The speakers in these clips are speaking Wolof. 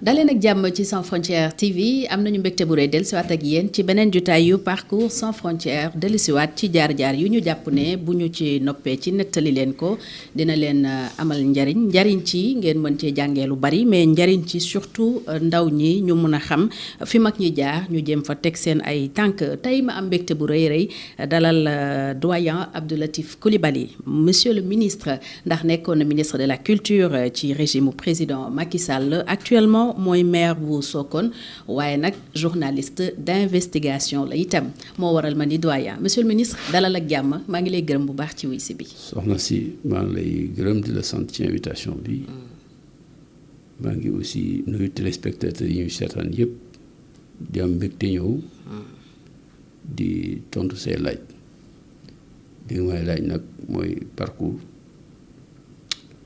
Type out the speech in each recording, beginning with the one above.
daleen ak jàmm ci Sans Frontières TV am nañu mbégte bu rëy dellusiwaat ak yéen ci beneen jotaay yu parcours Sans Frontières dellusiwaat ci jaar-jaar yu ñu jàpp ne bu ñu ci noppee ci nettali leen ko dina leen amal njariñ ci ngeen mën cee jàngee lu bari mais njariñ ci surtout ndaw ñi ñu mën a xam fi mag ñi jaar ñu jéem fa teg seen ay tànk tey ma am mbégte bu rëy dalal doyen Abdou Latif Coulibaly monsieur le ministre ndax nekkoon na ministre de la culture ci régime président Macky Sall actuellement. mooy maire bu Sokone waaye nag journaliste d'investigation la itam moo waral ma ni doyen monsieur le ministre dalal ak jàmm maa ngi lay gërëm bu baax ci wuy si bi. soxna si maa ngi lay gërëm di la sant ci invitation bi maa ngi aussi nuyu téléspectateurs yi ñuy seetaan yëpp di am mbégte ñëw di tontu say laaj di nga may laaj nag mooy parcours.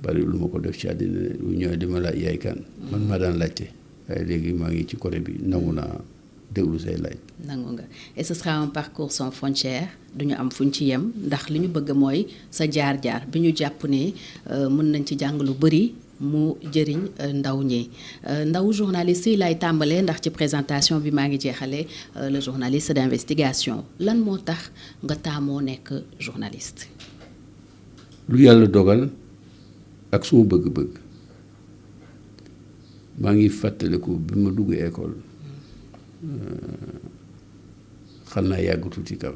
bari lu ma ko def ci àddina lu ñëwee di ma laaj yaay kan man maa daan laajte waaye léegi maa ngi ci côté bi nangu naa déglu say laaj. nangu nga et ce sera un parcours sans frontières du ñu am fuñ ci yem ndax li ñu bëgg mooy sa jaar-jaar bi ñu jàpp ne mën nañ ci jàng lu bëri mu jëriñ ndaw ñi ndaw journaliste yi lay tàmbalee ndax ci présentation bi maa ngi jeexale le journaliste d'investigation lan moo tax nga taamoo nekk journaliste. lu yàlla dogal. ak suma bëgg-bëgg maa ngi fàttaliku bi ma duggee école xam naa yàgg tuuti kaw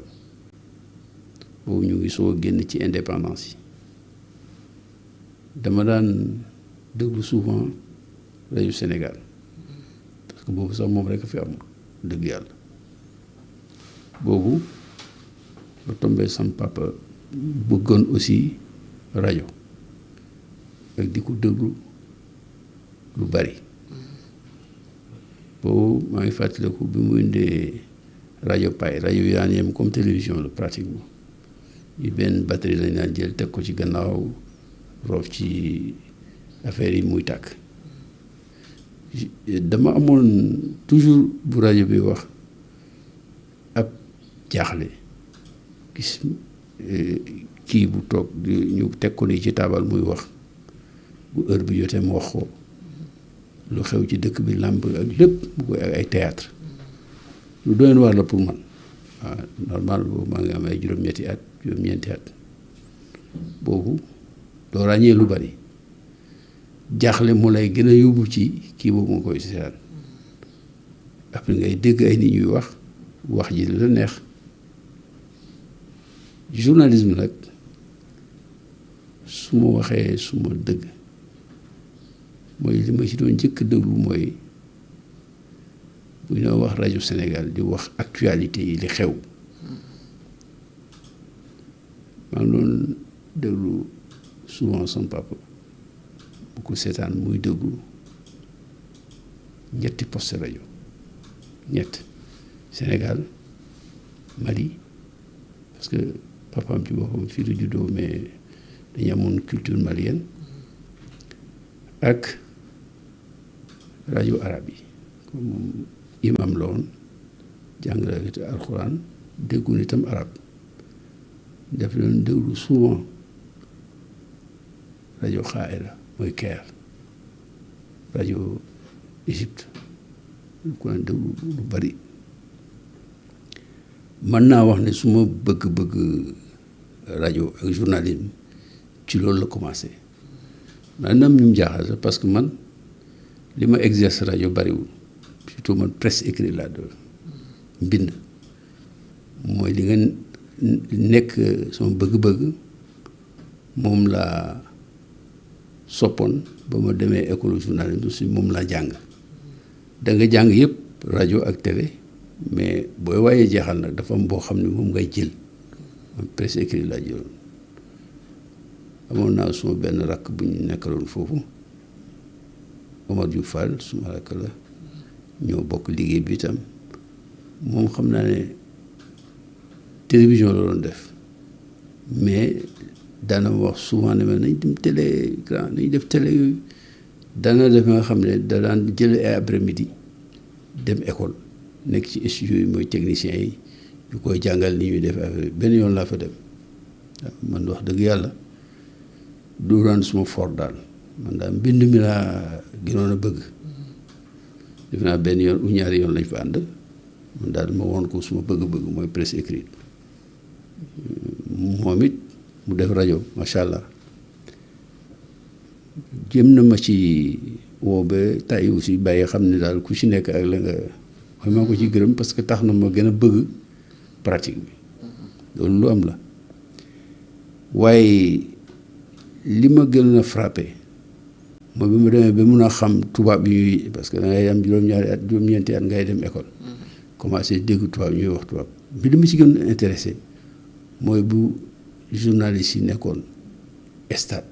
boobu ñu ngi soo génn ci indépendance yi dama daan déglu souvent rajo Sénégal parce que boobu sax moom rek a fi am dëgg yàlla boobu ba tombé sam papa bëggoon aussi rajo ak di ko déglu lu bari boobu maa ngi fàttaliku bi mu indee rajo pay rajo yi daan yem comme télévision la pratiquement yi benn batterie lañ daan jël teg ko ci gannaaw roof ci affaire yi muy tàkk dama amoon toujours bu rajo bi wax ab jaaxle gis kii bu toog ñu teg ko nii ci taabal muy wax bu heure bi jotee mu wax ko lu xew ci dëkk bi làmb ak lépp bu koy ak ay théâtre lu doyen waar la pour man waaw normal boobu maa ngi am ay juróom-ñeenti at juróom-ñeenti at boobu doo ràññee lu bari jaaxle mu lay gën a yóbbu ci kii boobu nga koy seetaan après ngay dégg ay nit ñuy wax ji la neex journalisme nag su ma waxee suma dëgg mooy li ma ci doon njëkk déglu mooy bu ñoo wax rajo Sénégal di wax actualité yi li xew maa ngi doon déglu souvent son papa bu ko seetaan muy déglu ñetti poste rajo ñett Sénégal Mali parce que papaam ci boppam fii la juddoo mais dañu amoon culture malienne ak rajo arabe yi comme imam la woon jàngale alxuraan déggoon itam arabe daf doon déglu souvent rajo Xaayra mooy Caire rajo Égypte lu ko daan déglu lu bari mën naa wax ne suma bëgg-bëgg rajo ak journalisme ci loolu la commencé maanaam ñu jaaxal sax parce que man li ma exerce rajo bariwul surtout man presse écrite laa doon mbind mooy li nga nekk sama bëgg-bëgg moom laa soppoon ba ma demee école journalisme si moom laa jàng da nga jàng yëpp rajo ak télé mais booy waaye jeexal nag dafa am boo xam ne moom ngay jël man presse écrite laa jëloon amoon naa suma benn rakk bu ñu nekkaloon foofu Omar Diouf Fall suma rakk la ñoo bokk liggéey bi itam moom xam naa ne télévision la doon def mais daana wax souvent ne ma nañ dem télé grand nañ def télé yooyu daana def nga xam ne da daan jël ay après midi dem école nekk ci studio yi mooy technicien yi ñu koy jàngal ni ñuy def affaire benn yoon laa fa dem man wax dëgg yàlla du doon suma fort daal man daal mbind mi laa gënoon a bëgg def naa benn yoon ou ñaari yoon lañ fa ànd man daal ma woon ko suma bëgg-bëgg mooy presse écrite moom it mu def rajo macha allah jëm na ma ci woo ba tey aussi bàyyi xam ne daal ku ci nekk ak la nga xam maa ko ci gërëm parce que tax na ma gën a bëgg pratique bi loolu lu am la waaye li ma gën a frappé mooy bi ma demee ba mun a xam tubaab yi parce que da ngay am juróom-ñaari at juróom-ñeenti at ngay dem école commencé dégg tubaab ñuy wax tubaab bi li ma ci gën a intéressé mooy bu journaliste yi nekkoon stade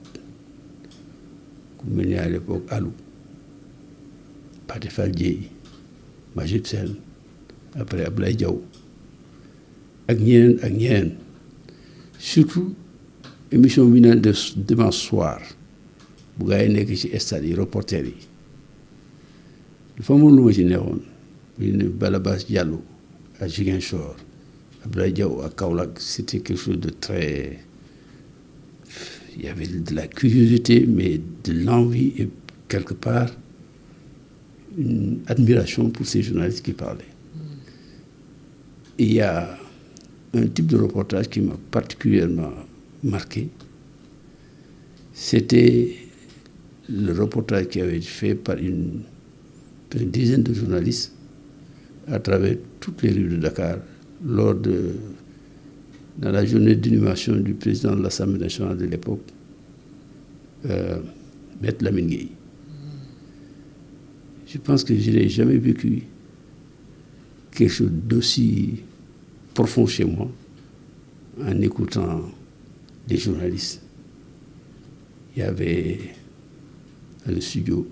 ku mel ni à l'époque Alou Pathé Fall Dieye Majib Sène après Ablaye Diaw ak ñeneen surtout émission bi naan def dimanche soir bu gaa yi nekk ci stade yi reporter yi dafa amoon lu ma ci neexoon ñu ne Balabas Diallo à Ziguinchor Ablaye Diaw à Kaolack c'était quelque chose de très il y avait de la curiosité mais de l'envie et quelque part une admiration pour ces journalistes qui parlaient. Il y a un type de reportage qui m'a particulièrement marqué. C'était le reportage qui avait été fait par une dizaine de journalistes à travers toutes les rues de Dakar dans la journée d'inhumation du président de l'Assemblée nationale de l'époque, Maître Lamine Gueye. Je pense que je n'ai jamais vécu quelque chose d'aussi profond chez moi en écoutant des journalistes. Il y avait dans le studio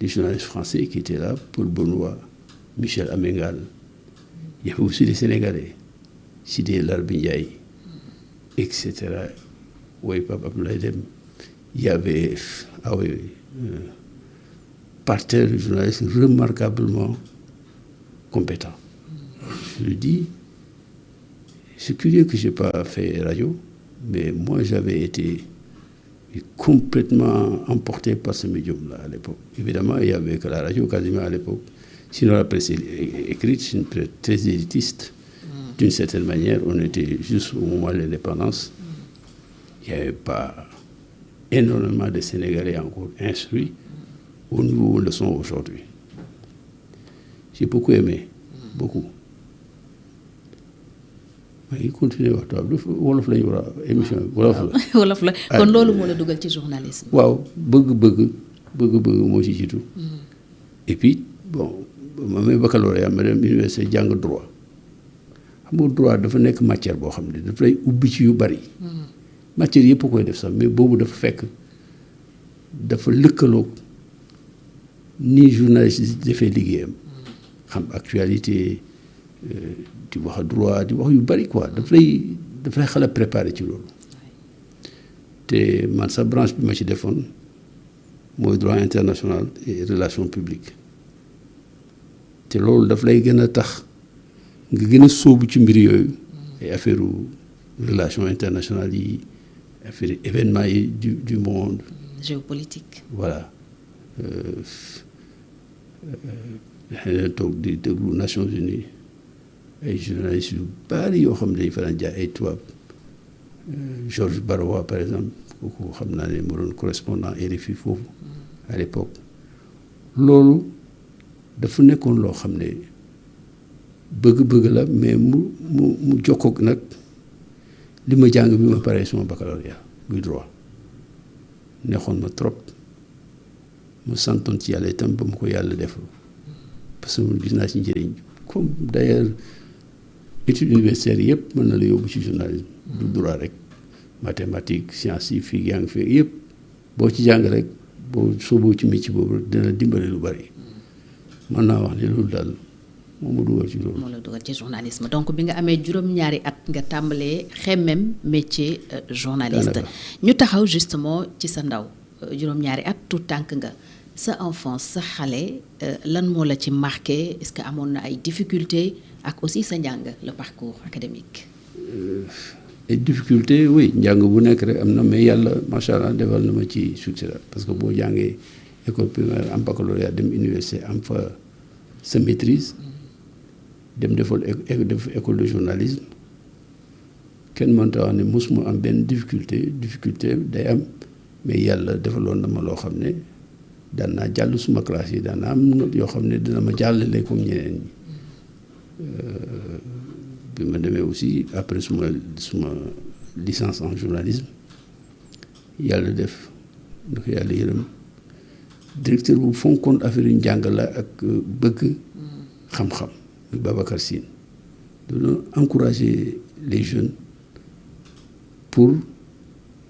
des journalistes français qui étaient là, Paul Benoît, Michel Amengal. Il y avait aussi des Sénégalais, Sidé Larbindiaï, etc. Oui, Papa Abdoulaye Dem. Il y avait parterre de journalistes remarquablement compétents. Je le dis, c'est curieux que je n'ai pas fait radio, mais moi j'avais été complètement emporté par ce médium-là à l'époque. Évidemment, il n'y avait que la radio quasiment à l'époque. Sinon, la presse écrite, c'est une presse très élitiste. D'une certaine manière, on était juste au moment de l'indépendance. Il n'y avait pas énormément de Sénégalais encore instruits au niveau où ils le sont aujourd'hui. J'ai beaucoup aimé, beaucoup. maa ngi continuer wax tubaab wolof lañu war a émission bi wolof la. wolof la kon loolu moo la dugal ci journalisme. waaw bëgg-bëgg moo ci jiitu. et puis bon ma may baccalauréat ma dem université jàng droit xam nga droit dafa nekk matière boo xam ne daf lay ubbi ci yu bari. matière yëpp koy def sax mais boobu dafa fekk dafa lëkkaloo ni journaliste di defee liggéeyam. xam actualité. di wax droit di wax yu bari quoi daf lay xala préparer ci loolu te man sa branche bi ma ci defoon mooy droit international et relations publiques te loolu daf lay gën a tax nga gën a sóobu ci mbir yooyu ay affaire relations internationales yi affaire événements yi du monde géopolitique voilà toog di déglu Nations Unies ay journalistes yu bari yoo xam ne dañu fa daan jaay ay tubaab Georges Barois par exemple kooku xam naa ne mu doon correspondant RFI foofu à l'époque loolu dafa nekkoon loo xam ne bëgg-bëgg la mais mu jokkoog nag li ma jàng bi ma paree suma baccalauréat muy droit neexoon ma trop ma santoon ci yàlla itam ba mu ko yàlla defal parce que gis naa ci njëriñ comme d'ailleurs études universitaires yëpp mën na la yóbbu ci journalisme du droit rek mathématique scientifique yaa ngi fi yëpp boo ci jàng rek boo sooboo ci métier boobu rek dina dimbale lu bari mën naa wax ne loolu daal moo ma dugal ci loolu. moo la dugal ci journalisme donc bi nga amee juróom-ñaari at nga tàmbalee xemmem métier journaliste. ñu taxaw justement ci sa ndaw juróom-ñaari at tout tànk nga sa enfance sa xale lan moo la ci marqué est-ce que amoon na ay difficultés ak aussi sa njàng le parcours académique. ay difficultés oui njàng bu nekk rek am na mais yàlla macha allah defal na ma ci succès la parce que boo jàngee école primaire am baccalauréat dem université am fa sa maîtrise dem def école de journalisme kenn mënta wax ne mosuma am benn difficulté day am mais yàlla defaloon na ma loo xam ne daan naa jàll suma classe yi daan naa am note yoo xam ne dina ma jàllale comme ñeneen ñi bi ma demee aussi après suma licence en journalisme yàlla def na ko yàlla yërëm directeur bu fonkoon affaire yu njàng la ak bëgg xam-xam muy Babacar Sine doon encourager les jeunes pour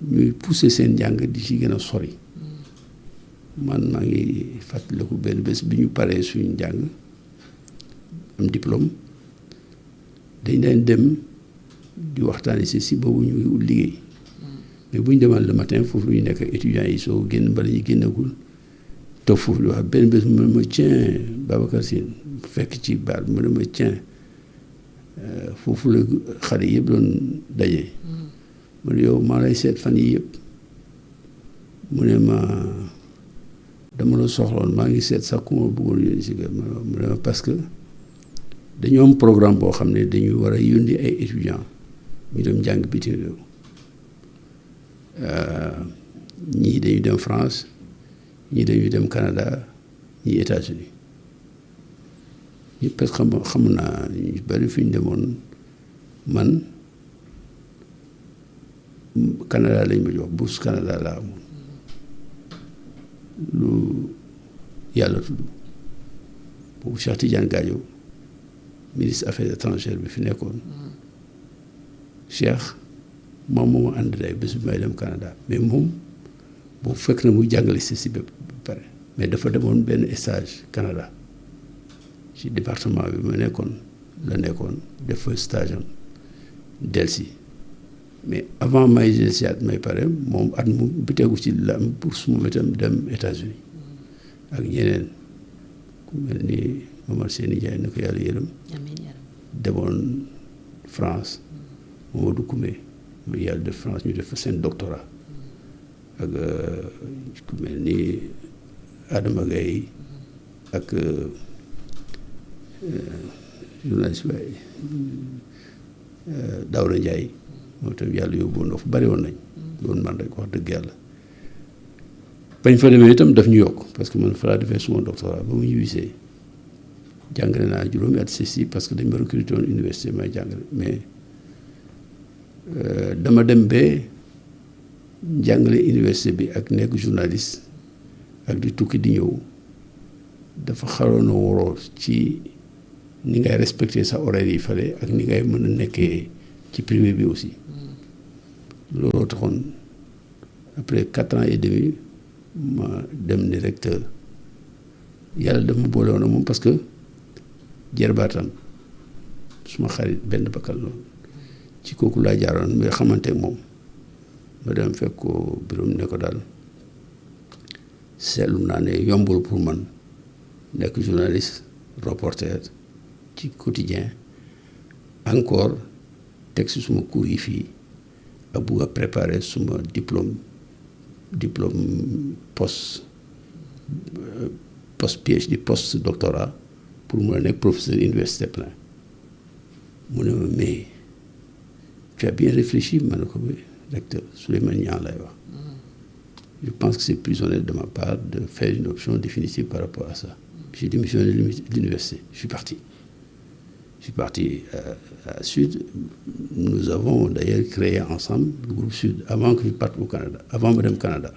ñuy pousser seen njàng di ci gën a sori man maa ngi fàttaliku benn bés bi ñu paree suñu njàng am diplôme dañ daan dem di waxtaani si boobu ñu ngi liggéey mais bu ñu demaan le matin foofu ñu nekk étudiants yi soo génn bala ñu génnagul toog foofu di wax benn bés mu ne ma tiens Babacar Sine fekk ci baal mu ne ma tiens foofu la xale yëpp doon daje mu ne yow maa lay seet fan yi yëpp mu ne ma dama la soxloon maa ngi seet sax ku ma bëggoon yónni si kër mu ne ma parce que dañoo am programme boo xam ne dañuy war a yónni ay étudiants ñu dem jàng bitim réew ñii dañuy dem France ñii dañuy dem Canada ñii États-Unis ñëpp parce que xam naa ñu bari fi ñu demoon man Canada lañ ma jox bourse Canada laa amoon lu yàlla tudd boobu Cheikh Tidiane Gadio ministre affaires étrangères bi fi nekkoon Cheikh moom moo ma ànd day bés bi may dem Canada mais moom boobu fekk na muy jàngale si ba pare mais dafa demoon benn stage Canada ci département bi ma nekkoon la nekkoon def fa stage am delsi mais avant may delsiwaat may pare moom at mu bi tegu ci la am pour suma itam dem États-Unis ak ñeneen ku mel ni Momar Seni Ndiaye na ko yàlla yërëm demoon France Mamadou Koumé mu yàlla def France ñu def fa seen doctorat ak ku mel ni Adama Gaye ak journaliste waaye Daouda Ndiaye moom itam yàlla yóbbuwoon na fa bari woon nañ loolu man rek wax dëgg yàlla bañ fa demee itam daf ñu yokk parce que man fa laa defee suma doctorat ba mu ñibbisee jàngale naa juróomi at si parce que dañ ma recruté woon université may jàngale mais dama dem ba jàngale université bi ak nekk journaliste ak di tukki di ñëw dafa xaroon a waroo ci ni ngay respecter sa horaire yi fale ak ni ngay mën a nekkee ci privé bi aussi looloo taxoon après 4 ans et demi ma dem ni recteur yàlla dama boole woon moom parce que jerbaatam suma xarit benn bakkal loolu ci kooku laa jaaroon muy xamante ak moom ma dem fekk ko bureau ne ko daal seetlu naa ne yombul pour man nekk journaliste reporter ci quotidien encore teg si suma cours yi fii ak bugg a préparer suma diplôme post PhD post doctorat pour mun a nekk professeur université plein mu ne ma mais tu as bien réfléchi ma ne ko oui recteur Souleymane Niang lay wax je pense que c'est plus honnête de ma part de faire une option définitive par rapport à ça j'ai démissionné de l'université je suis parti à Sud. Nous avons d'ailleurs créé ensemble le groupe Sud avant que je parte au Canada, avant ma dem Canada.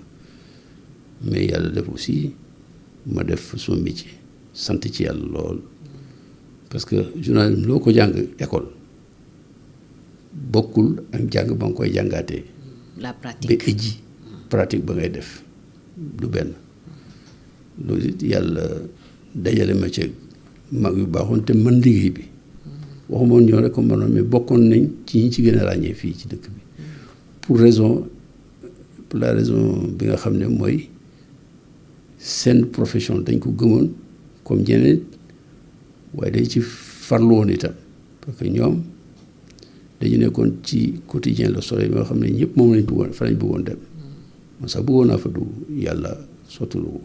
Mais yàlla def aussi ma def son métier sant ci yàlla lool parce que journalisme loo ko jàng école bokkul ak jàng ba nga koy jàngaatee. La pratique ba ejji pratique ba ngay def du benn loolu it yàlla dajale ma ci mag yu baaxoon te mën liggéey bi. waxuma woon ñoo rek ko mënoon mais bokkoon nañ ci ñi ci gën a ràññee fii ci dëkk bi pour la raison bi nga xam ne mooy seen profession dañ ko gëmoon comme ñeneen waaye dañ ci farlu woon itam parce que ñoom dañu nekkoon ci quotidien Le Soleil bi nga xam ne ñëpp moom lañ bëggoon fa lañ bëggoon dem man sax bëggoon naa fa dugg yàlla sottalu ko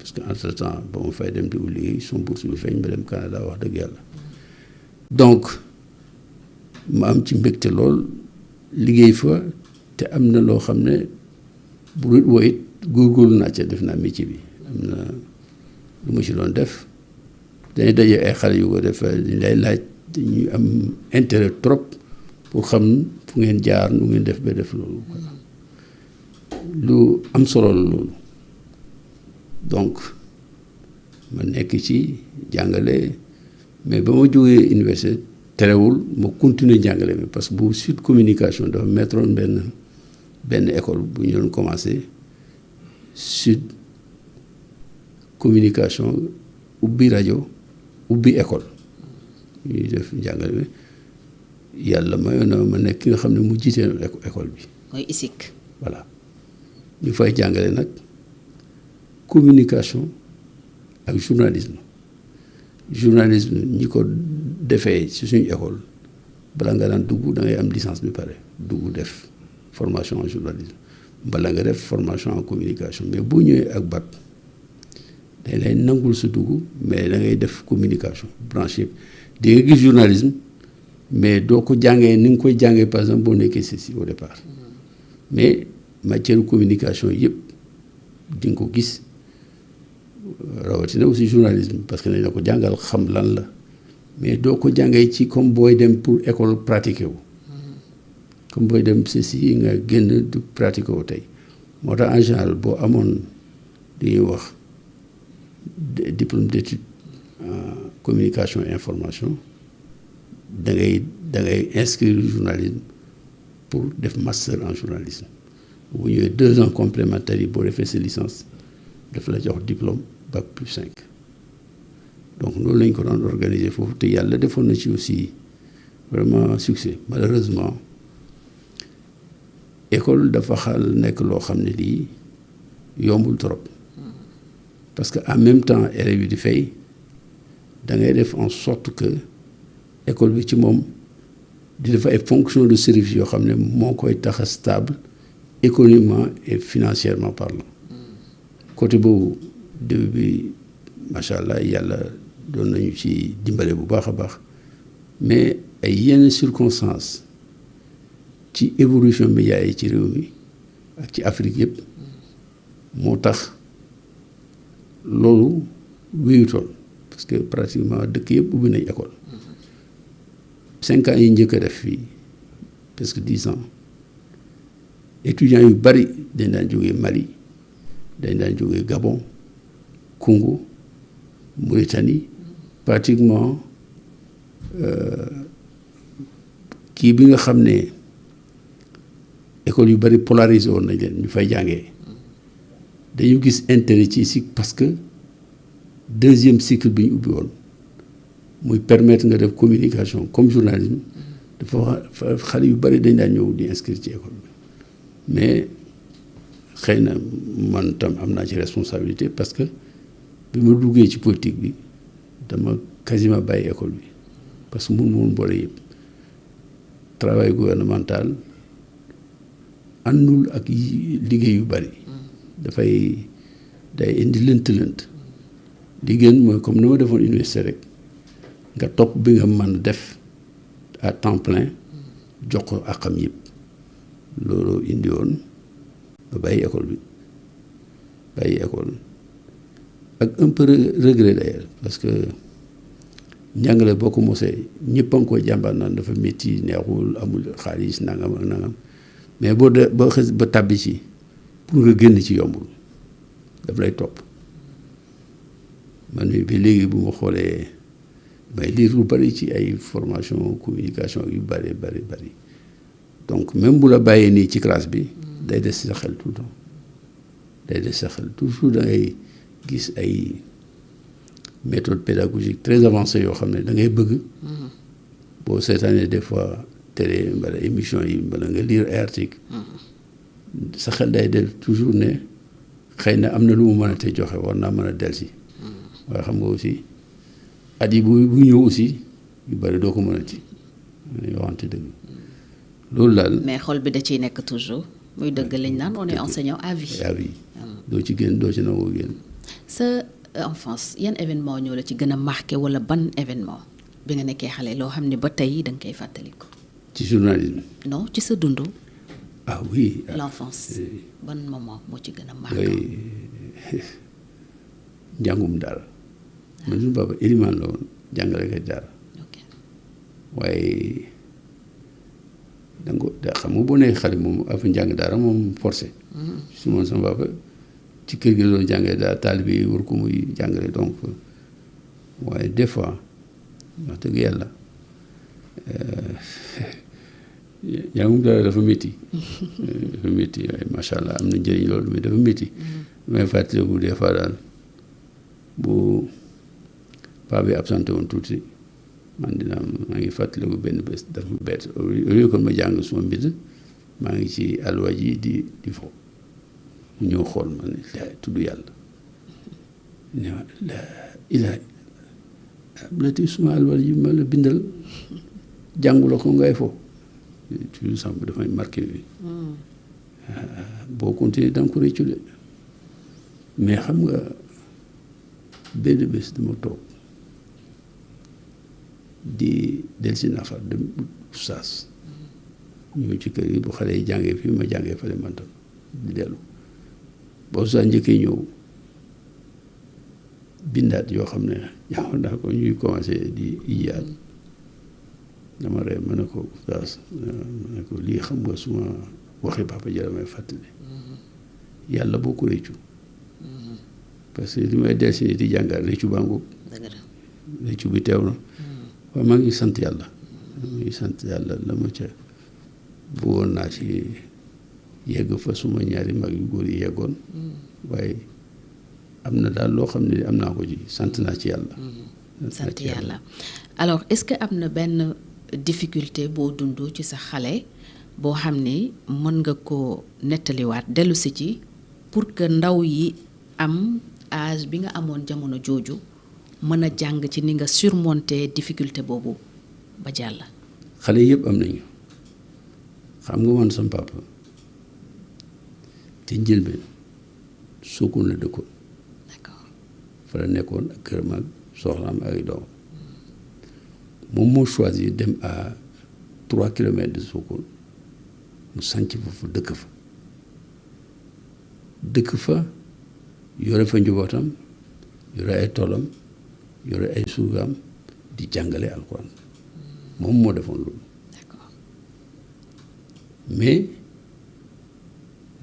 parce que entre temps ba ma fay dem di liggéey son bourse bi feeñ ma dem Canada wax dëgg yàlla donc ma am ci mbégte lool liggéey fa te am na loo xam ne bu dul woo it góorgóorlu naa ca def naa métier bi am na lu ma ci doon def dañuy daje ay xale yu ko def dañ lay laaj dañuy am intérêt trop pour xam fu ngeen jaar nu ngeen def ba def loolu lu am solo la loolu donc ma nekk ci jàngale mais ba ma jógee université terewul ma continuer jàngale mi parce que bu Sud Communication dafa mettroon benn école bu ñu doon commencé Sud Communication ubbi rajo ubbi école ñuy def jàngale mi yàlla mayoon na ma nekk ki nga xam ne mu jiitee école bi. mooy ISIC. voilà ñu fay jàngale nag communication ak journalisme ñi ko defee ci suñu école bala nga daan dugg da ngay am licence bi pare dugg def formation en journalisme bala nga def formation en communication mais boo ñëwee ak bac dañ lay nangul sa dugg mais da ngay def communication branche yëpp di nga gis journalisme mais doo ko jàngee ni nga koy jàngee par exemple boo nekkee ceci au départ mais matière communication yëpp di nga ko gis rawatina aussi journalisme parce que nañ la ko jàngal xam lan la mais doo ko jàngee ci comme booy dem pour école pratiquer wu comme booy dem ceci nga génn du pratiquer wu tey moo tax en général boo amoon li ñuy wax diplôme d'études en communication et information da ngay inscrire journalisme pour def master en journalisme bu ñëwee 2 ans complémentaires yi boo defee sa licence daf la jox diplôme bac plus 5 donc loolu lañ ko doon organiser foofu te yàlla defoon na ci aussi vraiment succès malheureusement école dafa xaal nekk loo xam ne lii yombul trop parce que en même temps élèves yi di fay da ngay def en sorte que école bi ci moom di def ay fonction de service yoo xam ne moo koy tax a stable économiquement et financièrement parlant côté boobu début bi macha allah yàlla doon nañu ci dimbale bu baax a baax mais ay yenn circonstances ci évolution média yi ci réew mi ak ci Afrique yëpp moo tax loolu wéyutoon parce que pratiquement dëkk yëpp ubbi nañ école 5 ans yi njëkk a def fii presque 10 ans étudiants yu bari dañ daan jógee Mali dañ daan jógee Gabon Congo Mauritanie pratiquement kii bi nga xam ne école yu bari polarisé woon nañ leen ñu fay jàngee dañu gis intérêt ci cycle parce que 2e cycle bi ñu ubbi woon muy permettre nga def communication comme journalisme dafa xale yu bari dañ daan ñëw di inscrire ci école bi mais xëy na man tam am naa ci responsabilité parce que bi ma duggee ci politique bi dama quasiment bàyyi école bi parce que mun boole yëpp travail gouvernemental àndul ak liggéey yu bari day indi lënt li gën mooy comme ni ma defoon université rek nga topp bi nga mën def à temps plein jox ko àqam yëpp loolu indi woon ba bàyyi école ak un peu regret d'ailleurs parce que njàngale boo ko mosee ñëpp a ngi koy jàmbaar naan dafa métti neexul amul xaalis nangam ak nangam mais boo xës ba tàbbi ci pour nga génn ci yombul daf lay topp man bi léegi bu ma xoolee may lire lu bari ci ay formation communication yu bari donc même bu la bàyyee nii ci classe bi day des sa xel tout le temps day des sa xel toujours da ngay gis ay méthode pédagogique très avancée yoo xam ne da ngay bëgg boo seetaanee des fois télé mbala émission yi mbala nga lire ay article sa xel day del toujours ne xëy na am na lu mu mën a te joxe war naa mën a del si waaye xam nga aussi at yi bu ñëw aussi yu bari doo ko mën a ci yoo xamante dëgg loolu daal. mais xol bi da ciy nekk toujours muy dëgg lañ naan on est enseignant à vie. à vie doo ci génn doo ci nangoo génn. sa enfance yan événement ñoo la ci gën a marqué wala ban événement bi nga nekkee xale loo xam ne ba tey da nga koy fàttaliku. ci journalisme. non ci sa dund. ah oui. l'enfance ban moment moo ci gën a marqué. njàngum daara. man suñu papa élimaan la woon jàngalekat daara. waaye da nga ko xam nga boo nee xale moom affaire njàng daara moom forcé. su ma sama papa ci kër gi la doon jàngale daara taalibe yi war ko muy jàngale donc waaye des fois wax dëgg yàlla njàngum daara dafa métti. dafa métti waaye macha allah am na njëriñ loolu mais dafa métti. may fàttaliku des fois daal bu paa bi absenté woon tuuti. man maa ngi fàttaliku benn bés dafa bett au lieu que ma jàng suma mbind maa ngi ci alwa ji di fo mu ñëw xool ma ne tudd yàlla ne ma ilaa la ti suma alwa ji ma la bindal jàngula ko ngay fo toujours sax bi dafay marqué bi boo continuer danga ko réccu de mais xam nga benn bés dama toog di delsi nafar dem saas ñëw ci kër gi bu xale yi jàngee fii ma jàngee fale man tam di dellu boo saa njëkkee ñëw bindaat yoo xam ne jàngoon naa ko ñuy commencé di ijaat dama ree ma ne ko saas ma ne ko lii xam nga suma waxi papa jëla may fàttali yàlla boo ko réccu parce que li may delsi ni di jàngaat réccu bàngu réccu bi teew na waaw maa ngi sant yàlla la ma ca bëggoon naa ci yegg fa suma ñaari mag yu góor yi yeggoon waaye am na daal loo xam ne am naa ko ci sant naa ci yàlla. sant yàlla alors est-ce que am na benn difficulté boo dund ci sa xale boo xam ne mën nga ko nettaliwaat dellu si ci pour que ndaw yi am âge bi nga amoon jamono jooju mën a jàng ci ni nga surmonter difficulté boobu ba jàll. xale yëpp am nañu xam nga man sama papa te njëlbeen Sokone la dëkkoon. d'accord fa la nekkoon ak këram ak soxnaam ak doom moom moo choisir dem à 3 kilomètres de Sokone mu sanc foofu dëkk fa yore fa njabootam yore ay toolam yore ay suugaam di jàngale alxuraan moom moo defoon loolu. d'accord mais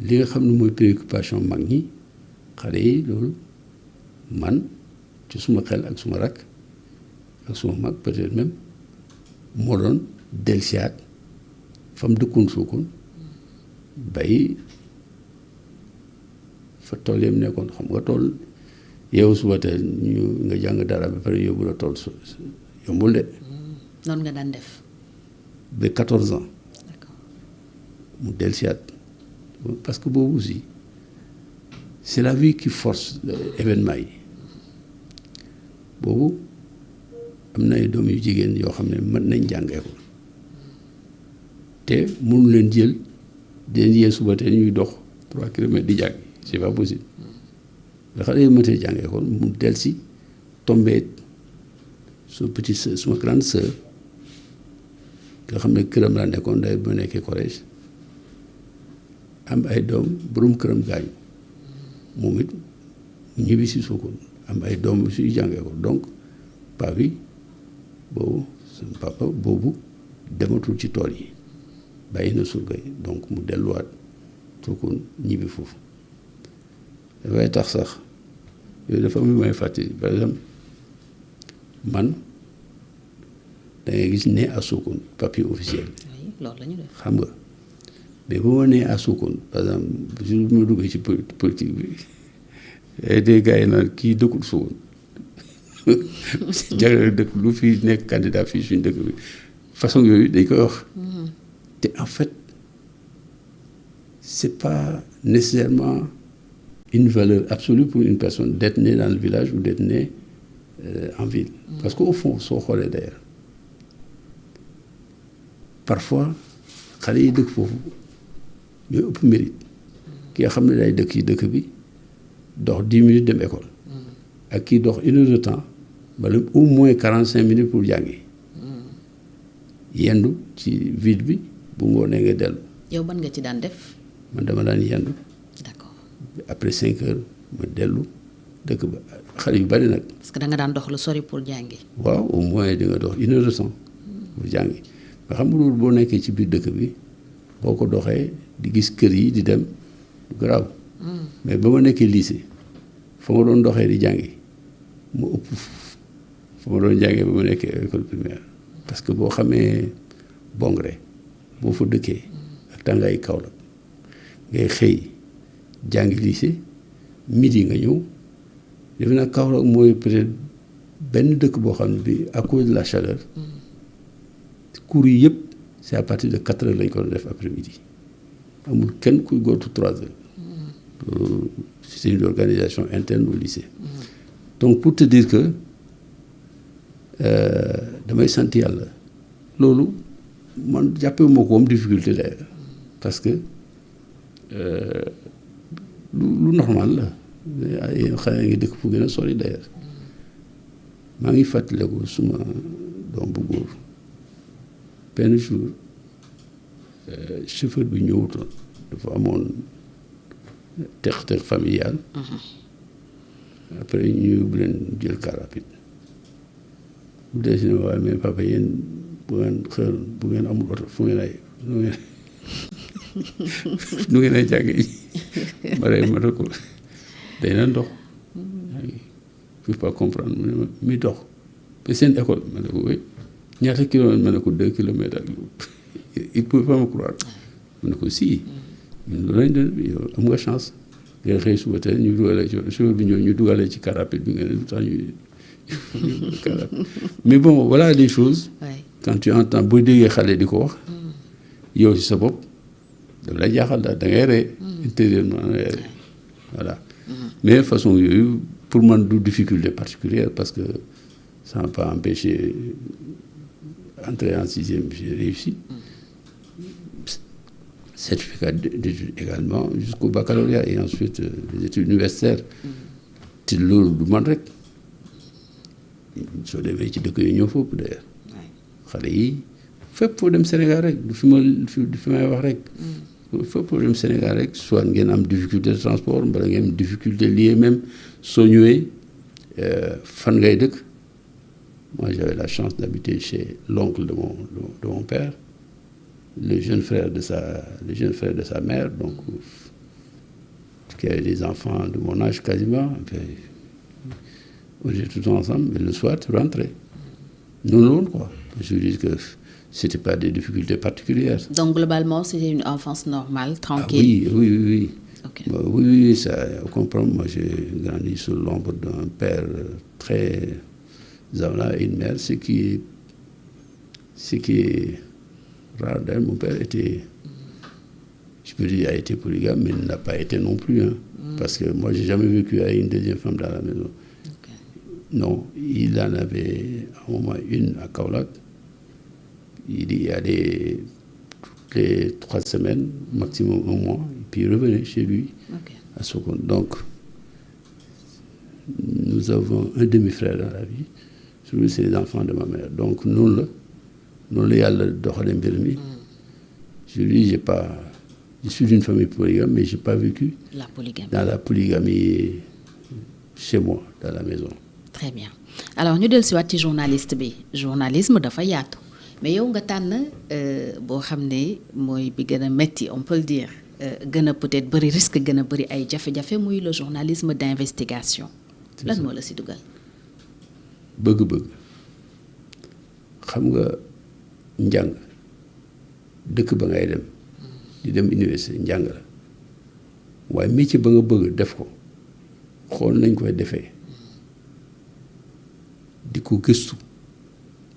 li nga xam ne mooy préoccupation mag ñi xale yi loolu man ci suma xel ak suma rakk ak suma mag peut-être même moo doon delsiyaat fa mu dëkkoon Sokone bay fa tool yam nekkoon xam nga tool yow suba teel ñu nga jàng dara ba pare yóbbu la tool yombul de. noonu nga daan def. ba 14 ans. d'accord mu delsiyaat parce que boobu aussi c'est la vie qui force événement yi boobu am na ay doom yu jigéen yoo xam ne mën nañ jàngee ko te mënu leen jël di leen yee suba teel ñuy dox 3 kilomètres di jàng c'est pas possible. nga xale yi mënatee jàngee kon mu del si tombé su petite sœur suma grande sœur nga xam ne këram laa nekkoon day ba nekkee collège am ay doom borom këram gaañu moom it mu ñibbi si Sokone am ay doom suy jàngee ko donc paa bi boobu sama papa boobu dematul ci tool yi bàyyi na surga yi donc mu delluwaat Sokone ñibbi foofu dafay tax sax yooyu dafa am may fàttali par exemple man da ngay gis né à Sokone papier officiel. oui loolu la ñu def. xam nga mais bu ma nee à Sokone par exemple su ma duggee ci politique bi des gars yi naan kii dëkkul Sokone jagleel dëkk lu fi nekk candidat fii suñu dëkk bi façon yooyu dañ koy wax. te en fait c'est pas nécessairement une valeur absolue pour une personne d'être né dans le village ou d'être né en ville. Parce qu'au fond soo xoolee d'ailleurs parfois xale yi dëkk foofu ñooy ëpp mérite ki nga xam ne day dëkk ci dëkk bi dox 10 minutes dem école ak kii dox 1 heure de temps wala au moins 45 minutes pour jàngi yendu ci vide bi bu ngoonee nga dellu. yow ban nga ci daan def. man dama daan yendu. d'accord. après 5 heures ma dellu dëkk ba xale yu bari nag. parce que da nga daan dox lu sori pour jàngi. waaw au moins di nga dox 1 heure de temps pour jàngi nga xam nga loolu boo nekkee ci biir dëkk bi boo ko doxee di gis kër yi di dem du garaaw. mais ba ma nekkee lycée fa ma doon doxee di jàngi mu ëpp fa ma doon jàngee ba ma nekkee école primaire parce que boo xamee Bongré boo fa dëkkee ak tàngaay Kaolack ngay xëy jàngi lycée midi nga ñëw defe naa Kaolack mooy peut-être benn dëkk boo xam ne bi à cause de la chaleur cours yi yëpp c'est à partir de 4 heures lañ ko doon def après midi amul kenn kuy góortu 3 heures. C'est une organisation interne au lycée. Donc pour te dire que damay sant yàlla loolu man jàppee moo ko am difficulté d'ailleurs parce que lu normal la yéen xale ngi dëkk fu gën a sori d'ailleurs maa ngi fàttaliku suma doom bu góor benn jour chauffeur bi ñëwutoon dafa amoon tex familial. Après ñu yóbbu leen jël car rapide bu dee si ne waaye mais papa yéen bu ngeen amul oto fu ngeen ay nu ngeen ay jàngee ma ne ko day na ndox je peux pas comprendre mu ne ma mi dox ba seen école ma ne ko oui ñaata kilomètres ma ne ko 2 kilomètres ak il pouvait pas me croire ma ne ko si loolu lañ doon yow am nga chance nga xëy suba teel ñu dugalee ci chauffeur bi ñëw ñu dugalee ci car rapide bi nga ne lu tax ñu car rapide mais bon voilà des choses quand tu entends boo déggee xale di ko wax yow ci sa bopp daf lay jaaxal daal da ngay ree intérieurement da ngay ree voilà mais façon yooyu pour man du difficulté particulière parce que ça m'a pas empêché entrer en 6e j'ai réussi certificat d'études également jusqu'au baccalauréat et ensuite les études universitaires te loolu du man rek soo demee ci dëkk yi ñoo foofu d'ailleurs xale yi fépp foo dem Sénégal rek du fi may wax rek fépp foo dem Sénégal rek soit ngeen am difficulté de transport mbala ngeen am difficulté liée même soo ñëwee fan ngay dëkk moi j'avais la chance d'habiter chez l'oncle de mon père le jeune frère de sa mère, donc qui avait des enfants de mon âge quasiment. On était tous ensemble, et le soir, tu rentrais. Non, quoi. Je dis que c'était pas des difficultés particulières. Donc, globalement, c'était une enfance normale, tranquille. Ah, oui. Okay. Oui, ça, on comprend. Moi, j'ai grandi sous l'ombre d'un père très avenant et une mère, ce qui est rare d'ailleurs. Mon père était, je peux dire, a été polygame, mais n'a pas été non plus. Parce que moi, j'ai jamais vécu avec une deuxième femme dans la maison. Okay. Non, il en avait à un moment une à Kaolack. Il y allait toutes les 3 semaines, maximum 1 mois, et puis il revenait chez lui, à Sokone. Donc, nous avons un demi-frère dans la vie. Celui, c'est les enfants de ma mère. Donc, nous, yàlla doxale mbir mi. Je dis, je suis d'une famille polygame, mais j'ai pas vécu dans la polygamie chez moi, dans la maison. Très bien. Alors, ñu del si waat ci journaliste bi journalisme dafa yaatu mais yow nga tànn boo xam ne mooy bi gën a metti on peut le dire gën a peut-être bëri risque gën a bëri ay jafe-jafe muy le journalisme d'investigation. lan moo la si dugal. bëgg-bëgg xam nga njàng dëkk ba ngay dem di dem université njàng la waaye métier ba nga bëgg def ko xool nañ koy defee di ko gëstu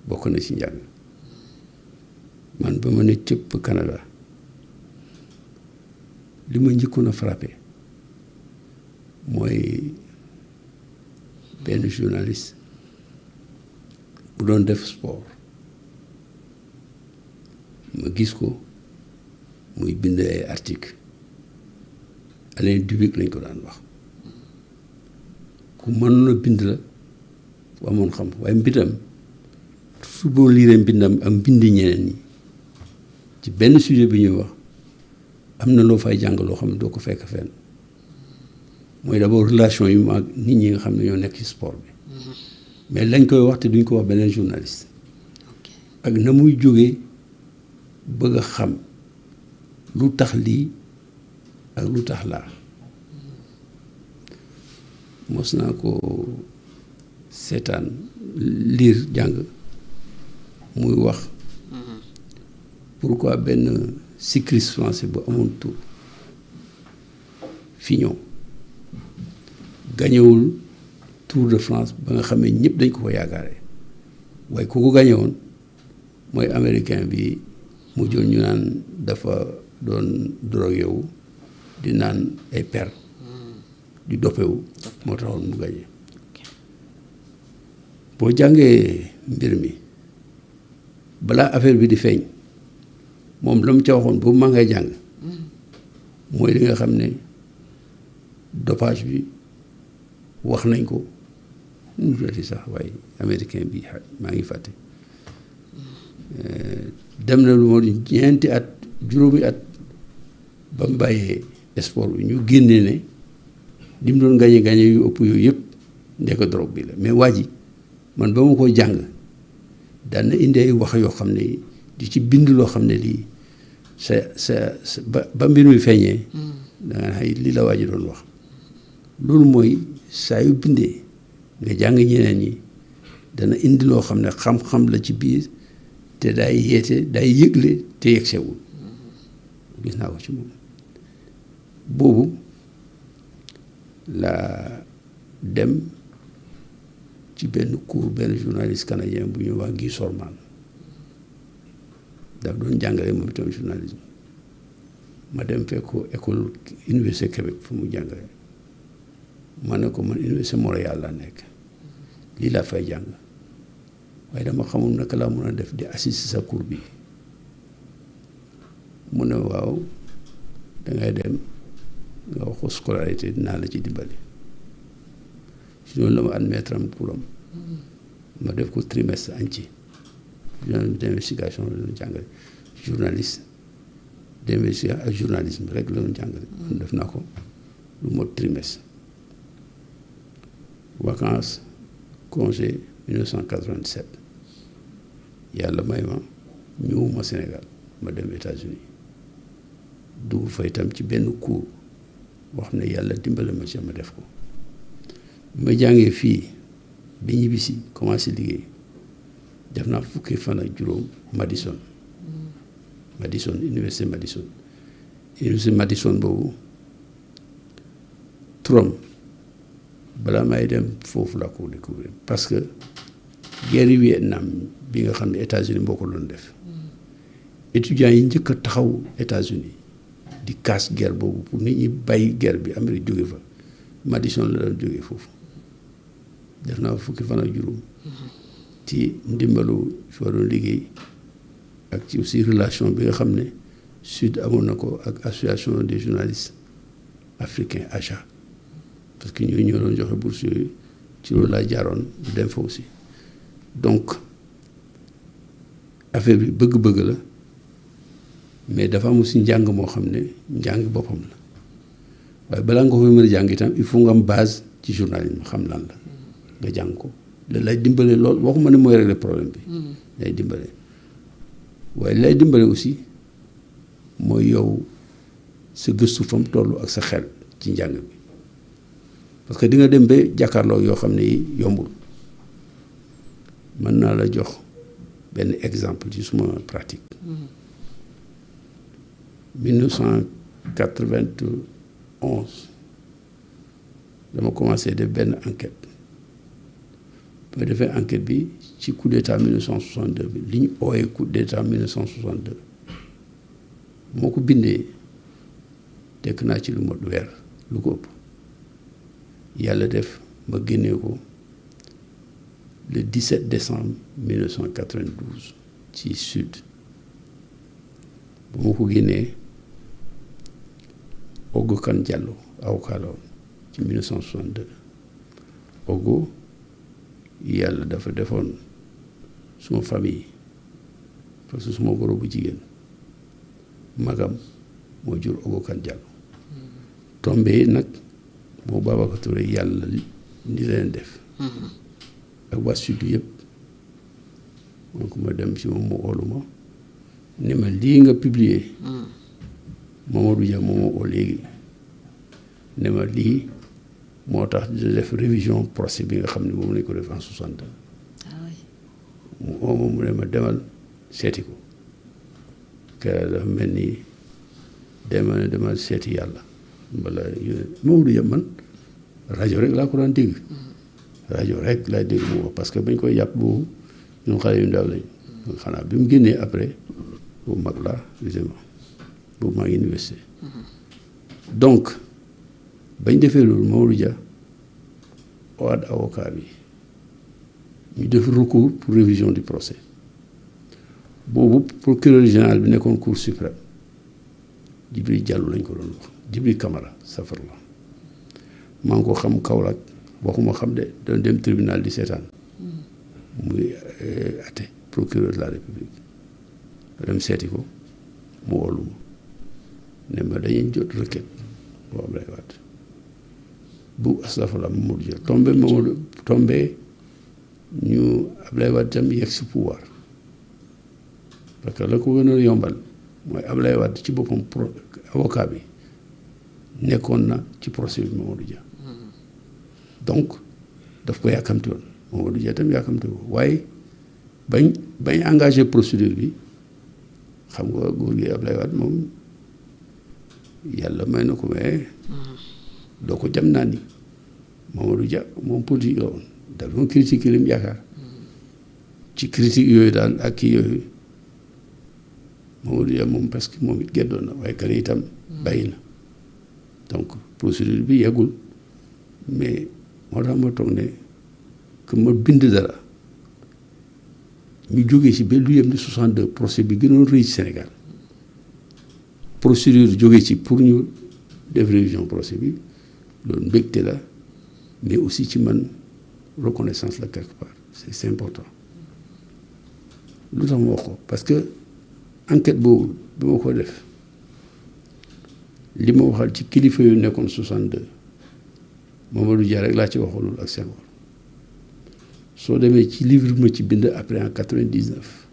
bokk na ci njàng man ba ma ne cëpp Canada li ma njëkkoon a frappé mooy benn journaliste bu doon def sport ma gis ko muy bind ay article Alain Dubic lañ ko daan wax ku mënoon a bind la ku amoon xam waaye mbindam su boo liiree mbindam ak mbindi ñeneen ñi ci benn sujet bi ñuy wax am na loo fay jàng loo xam ne doo ko fekk fenn mooy d'abord relation yu mag nit ñi nga xam ne ñoo nekk ci sport bi mais lañ koy wax te duñ ko wax beneen journaliste ak na muy jógee bëgg a xam lu tax lii ak lu tax laa mos naa ko seetaan liir jàng muy wax pourquoi benn cycliste français bu amoon tour Fignon gañewul Tour de France ba nga xam ne ñëpp dañ ko ko yaakaare waaye ku ko gañewoon mooy américain bi mu jël ñu naan dafa doon drogue yow di naan ay per di doppewu moo taxoon mu gañe boo jàngee mbir mi balaa affaire bi di feeñ moom la mu ca waxoon boobu maa ngay jàng mooy li nga xam ne dopage bi wax nañ ko nu mu tuddati sax waaye américain bi maa ngi fàtte dem na lu ma ñeenti at juróomi at ba mu bàyyee sport bi ñu génnee ne li mu doon gañe yu ëpp yooyu yëpp ndekk drogue bi la mais waa ji man ba ma ko jàng daan na indi ay wax yoo xam ne di ci bind loo xam ne lii ba mbir mi feeñee da nga xay lii la waa ji doon wax loolu mooy saa yu bindee nga jàng ñeneen ñi dana indi loo xam ne xam-xam la ci biir te day yeete day yëgle te yegsewul gis naa ko ci moom boobu la dem ci benn cours benn journaliste canadien bu ñuy wax Guy Sorman daf doon jàngale moom itam journalisme ma dem fekk ko école université Québec fu mu jàngale ma ne ko man université Montréal laa nekk lii laa fay jàng waaye dama xamul naka laa mën a def di assister sa cours bi mu ne waaw dangay dem nga wax ko scolarité dinaa la ci dimbali si noonu la ma admettre am kuram ma def ko trimestre entier d'investigation la doon jàngale journaliste d'investigation ak journalisme rek la doon jàngale man def naa ko lu mot trimestre vacances congé 1987 yàlla may ma ñëwuma Sénégal ma dem États-Unis dugg fa itam ci benn cours boo xam ne yàlla dimbale ma ci ma def ko bi ma jàngee fii bi ñibbisi commencé liggéey def naa fukki fan ak juróom Madison université Madison boobu turam balaa may dem foofu laa ko découvrir parce que guerre Vietnam bi nga xam ne États-Unis moo ko doon def étudiants yi njëkk a taxaw États-Unis di casse guerre boobu pour nit ñi bàyyi guerre bi Amérique jóge fa Madison la doon jógee foofu def naa fukki fan ak juróom ci ndimbalu fi ma doon liggéey ak ci aussi relation bi nga xam ne Sud amoon na ko ak association des journalistes africains AJA parce que ñooñu ñoo doon joxe bourse yooyu ci loolu laa jaaroon dem fa aussi donc affaire bi bëgg-bëgg la mais dafa am aussi njàng moo xam ne njàng boppam la waaye balaa nga koy mën a jàng itam il faut nga am base ci journalisme xam lan la nga jàng ko da lay dimbale lool waxuma ne mooy régler problème bi lay dimbale waaye lay dimbale aussi mooy yow sa gëstu fa mu toll ak sa xel ci njàng bi parce que di nga dem ba jàkkaarloo yoo xam ne yi yombul mën naa la jox benn exemple ci suma pratique 1991 dama commencé def benn enquête ba defee enquête bi ci coup d'état 1962 bi li ñu ooyee coup d'état 1962 moo ko bindee tekk naa ci lu mot weer lu ko ëpp yàlla def ma génnee ko le 17 décembre 1992 ci Sud ba ma ko génnee Ogo Kane Diallo avocat la woon ci 1962 Ogo yàlla dafa defoon suma famille parce que suma goro bu jigéen magam moo jur Ogo Kan Diallo tombé nag moo Babacar Touré yàlla ni leen def ak waa sud yëpp donc ma dem si moom mu oolu ma ni ma lii nga publier Mamadou Dia moo ma oo léegi ne ma lii moo tax di def révision procès bi nga xam ne moom lañ ko def en 62 mu oo ma mu ne ma demal seeti ko kera dafa mel ni demal seeti yàlla bala Mamadou Dia man rajo rek laa ko daan dégg rajo rek laa dégg mu wax parce que bañ koy yàpp boobu ñun xale yu ndaw lañ xanaa bi mu génnee après boobu mag laa évidemment boobu maa ngi université donc bañ defee loolu Mamadou Dia owaat avocat bi ñu def recours pour révision du procès boobu procureur général bi nekkoon cour suprême Djibril Diallo lañ ko doon wax Djibril Camara safar la maa ngi ko xam Kaolack waxuma xam de doon dem tribunal di seetaan muy atte procureur de la république dem seeti ko mu wolu ma ne ma dañuy jot requête bu Ablaye Wade bu astafurlah Mamadou Dia tombé ñu Ablaye Wade tam yegg si pouvoir parce que la ko gën a yombal mooy Ablaye Wade ci boppam avocat bi nekkoon na ci procès bi Mamadou Dia donc daf ko yàkkamti woon Mamadou Dia tam yàkkamti woon waaye bañ engagé procédure bi xam nga góor gi Ablaye Wade moom yàlla may na ko mais doo ko jam naa ni Mamadou Dia moom politique la woon dafa doon critique lim yaakaar ci critique yooyu daal ak kii yooyu Mamadou Dia moom parce que moom it geddoon na waaye kale itam bàyyi na donc procédure bi yeggul mais moo tax ma toog ne que ma bind dara ñu jógee ci ba lu yem ni 62 procès bi gënoon rëy ci Sénégal procédure jógee ci pour ñu def révision procès bi loolu mbégte la mais aussi ci man reconnaissance la quelque part c'est important lu tax ma wax ko parce que enquête boobu bi ma ko def li ma waxal ci kilifa yu nekkoon 62 Mamadou Dia rek laa ci waxalul ak Senghor soo demee ci livre bi ma ci bind après en 99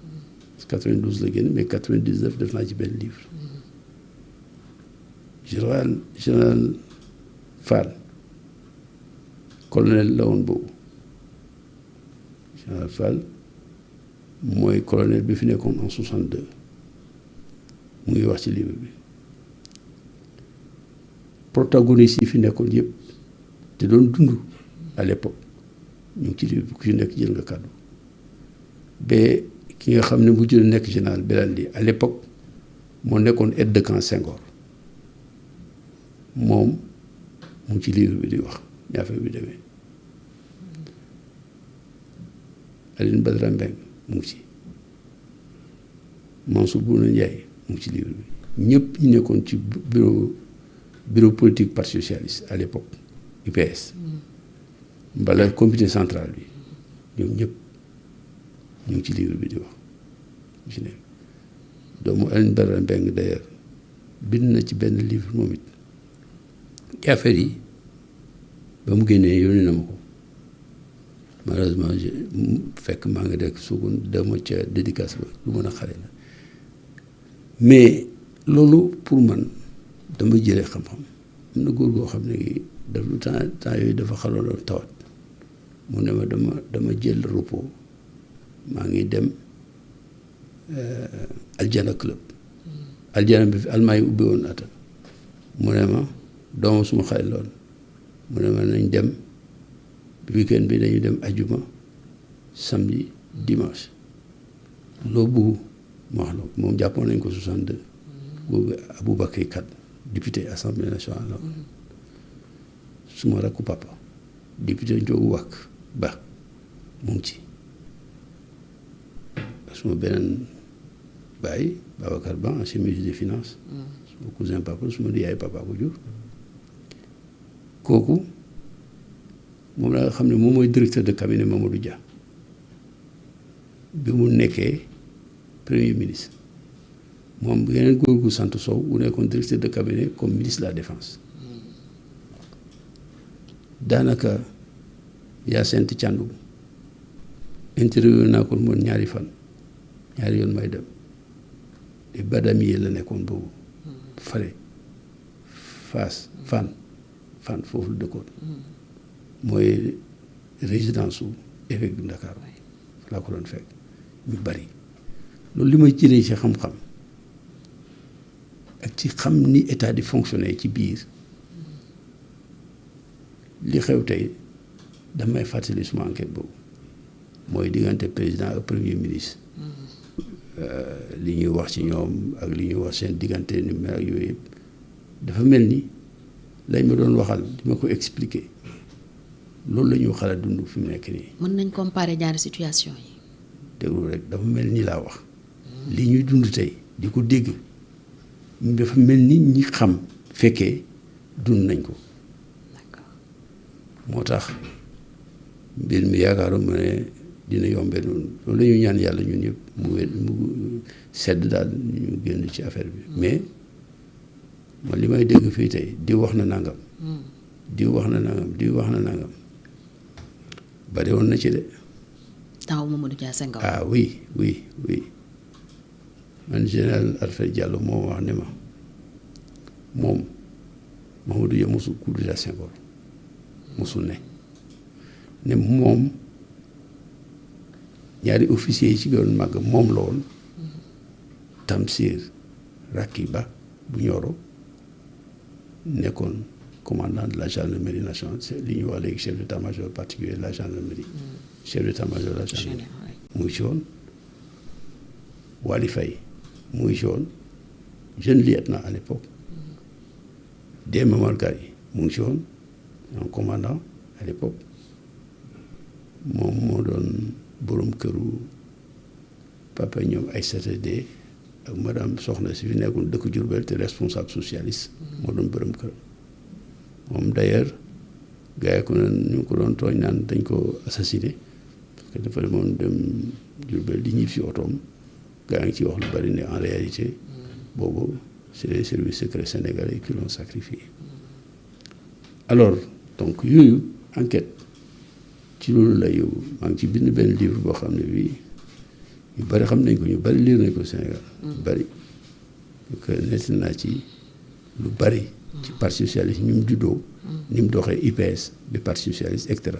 92 la génn mais 99 def naa ci benn livre général Fall colonel la woon boobu général Fall mooy colonel bi fi nekkoon en 62 mu ngi wax ci livre bi protagonistes yi fi nekkoon yëpp te doon dund à l'époque ñu ngi ci livre bi ku ci nekk jël nga kàddu ba ki nga xam ne mu jël nekk général Belandi à l'époque moo nekkoon aide de camp Senghor moom mu ngi ci livre bi di wax ni affaire bi demee Aline Badara Mbengue mu ngi ci Mansour Bouna Ndiaye mu ngi ci livre bi ñëpp ñu nekkoon ci bureau politique parti socialiste à l'époque UPS mbala comité central bi ñoom ñëpp ñu ngi ci livre bi di wax mu ci nekk doomu Aline Badara Mbengue d'ailleurs bind na ci benn livre moom it ci affaire yi ba mu génnee yónnee na ma ko malheureusement fekk maa ngi rek suukun dama ca dédicace ba lu mën a xare la mais loolu pour man dama jëlee xam-xam am na góor goo xam ne daf lu temps yooyu dafa xaloon tawat mu ne ma dama jël repos maa ngi dem Aljana club Aljana bi fi almaa yi ubbi woon ata mu ne ma doomu suma xarit lool mu ne ma nañ dem weekend bi dañu dem ajuma samedi dimanche loo bugg ma wax la moom jàppoon nañ ko 62 boobu Aboubacry Kat député assemblée nationale la suma rakku papa député Ndiogou Wak Ba mu ngi ci suma beneen baay Babacar Ba ancien ministre des finances suma cousin papa suma di yaay papa ko jur kooku moom la nga xam ne moom mooy directeur de cabinet Mamadou Dia bi mu nekkee premier ministre moom yeneen góor gu sant Sow bu nekkoon directeur de cabinet comme ministre de la défense daanaka Hyacinthe Thiandoum interview naa ko moom ñaari yoon may dem te Badamier la nekkoon boobu fale Fass fan foofu la dëkkoon mooy résidence su évêque de Dakar laa ko doon fekk ñu bari loolu li may jëlee ci xam-xam ak ci xam ni état di fonctionner ci biir li xew tey damay fàttali suma enquête boobu mooy diggante président ak premier ministre li ñuy wax ci ñoom ak li ñuy wax seen diggante ni mel ak yooyu yëpp dafa mel ni lañ ma doon waxal di ma ko expliquer loolu la ñu xalaat dund fi mu nekk nii. mën nañ comparer ñaari situation yi. déglu rek dafa mel ni laa wax li ñuy dund tey di ko dégg dafa mel ni ñi xam fekkee dund nañ ko. d'accord moo tax mbir mi yaakaaruma ne dina yombee noonu loolu la ñuy ñaan yàlla ñun ñëpp mu sedd daal ñu génn ci affaire bi mais man li may dégg fii tey di wax na nangam. di wax na nangam bari woon na ci de. taw Mamadou Dia Senghor. ah oui man général Alfred Diallo moo wax ne ma moom Mamadou Dia mosul coup d'état Senghor mosul ne moom ñaari officiers yi ci gën màgg moom la woon Tamsir Rakiba bu Nioro nekkoon commandant de la gendarmerie nationale c'est li ñuy wax léegi chef d'état-major particulier de la gendarmerie chef d'état-major de la gendarmerie mu ngi ci woon Wali Faye mu ngi ci woon jeune lieutenant à l'époque Demba Margari mu ngi ci woon un commandant à l'époque moom moo doon borom këru papa ñoom Aïssata Dé ak madame soxna si fi nekkoon dëkk Diourbel te responsable socialiste moo doon borom këram moom d'ailleurs gars yi ko ñu ngi ko doon tooñ naan dañ ko assassiné parce que dafa demoon dem Diourbel di ñib si otoom gaa ngi ci wax lu bari ne en réalité boobu c'est les services secrets sénégalais qui l'ont sacrifié alors donc yooyu enquête ci loolu la yow maa ngi ci bind benn livre boo xam ne bii ñu bari xam nañ ko ñu bari lire nañ ko Sénégal bari que nett naa ci lu bari ci parti socialiste ni mu juddoo ni mu doxee IPS bi parti socialiste et cetera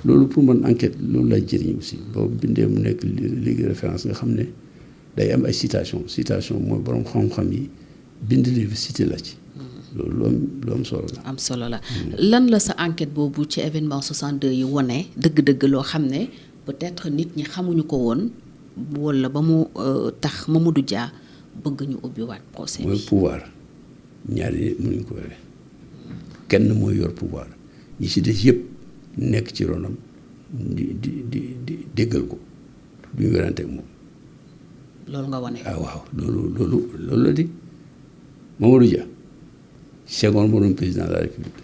loolu pour man enquête loolu lay jëriñ aussi boobu bindee mu nekk léegi référence nga xam ne day am ay citation mooy borom xam-xam yi bind livre cité la ci loolu lu am solo la. am solo la lan la sa enquête boobu ci événement 62 yi wone dëgg-dëgg loo xam ne peut-être nit ñi xamuñu ko woon wala ba mu tax Mamadou Dia bëgg ñu ubbiwaat procès bi. mooy pouvoir ñaari nit mënuñ ko yore kenn mooy yor pouvoir ñi ci des yëpp nekk ci ronam di déggal ko duñu werante ak moom. loolu nga wone. ah waaw loolu la di Mamadou Dia Senghor moo doon président de la République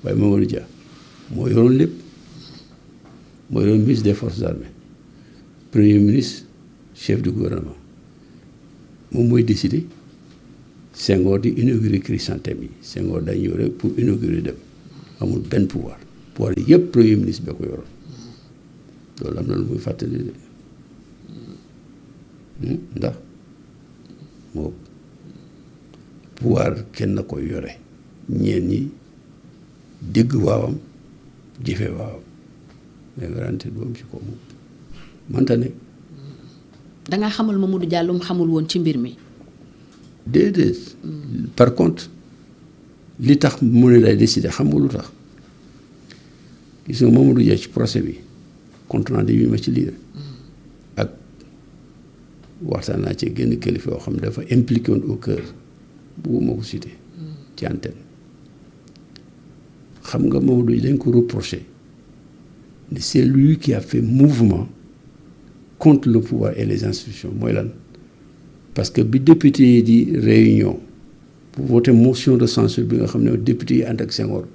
waaye Mamadou Dia moo yoroon lépp moo yoroon ministre des forces armées premier ministre chef du gouvernement moom mooy décider Senghor di inaugurer chrysanthème yi Senghor day ñëw rek pour inaugurer dem amul benn pouvoir yëpp premier ministre ba ko yoroon loolu am na lu muy fàttali de ndax moo pouvoir kenn na koy yore ñeen ñi dégg waawam jëfe waawam mais werante doom ci ko moom manta ne dangaa xamal Mamadou Dia lu mu xamul woon ci mbir mi. déedéet par contre li tax mu ne lay décider xam nga lu tax gis nga Mamadou Dia ci procès bi compte rendu bi ma ci lire ak waxtaan naa ci génn kilifa yoo xam ne dafa impliqué woon au cœur bugguma ko cité ci antenne xam nga Mamadou Dia dañ ko reproché ne c'est lui qui a fait mouvement contre le pouvoir et les institutions mooy lan parce que bi député yi di réunion pour voter motion de censure bi nga xam ne député yi ànd ak Senghor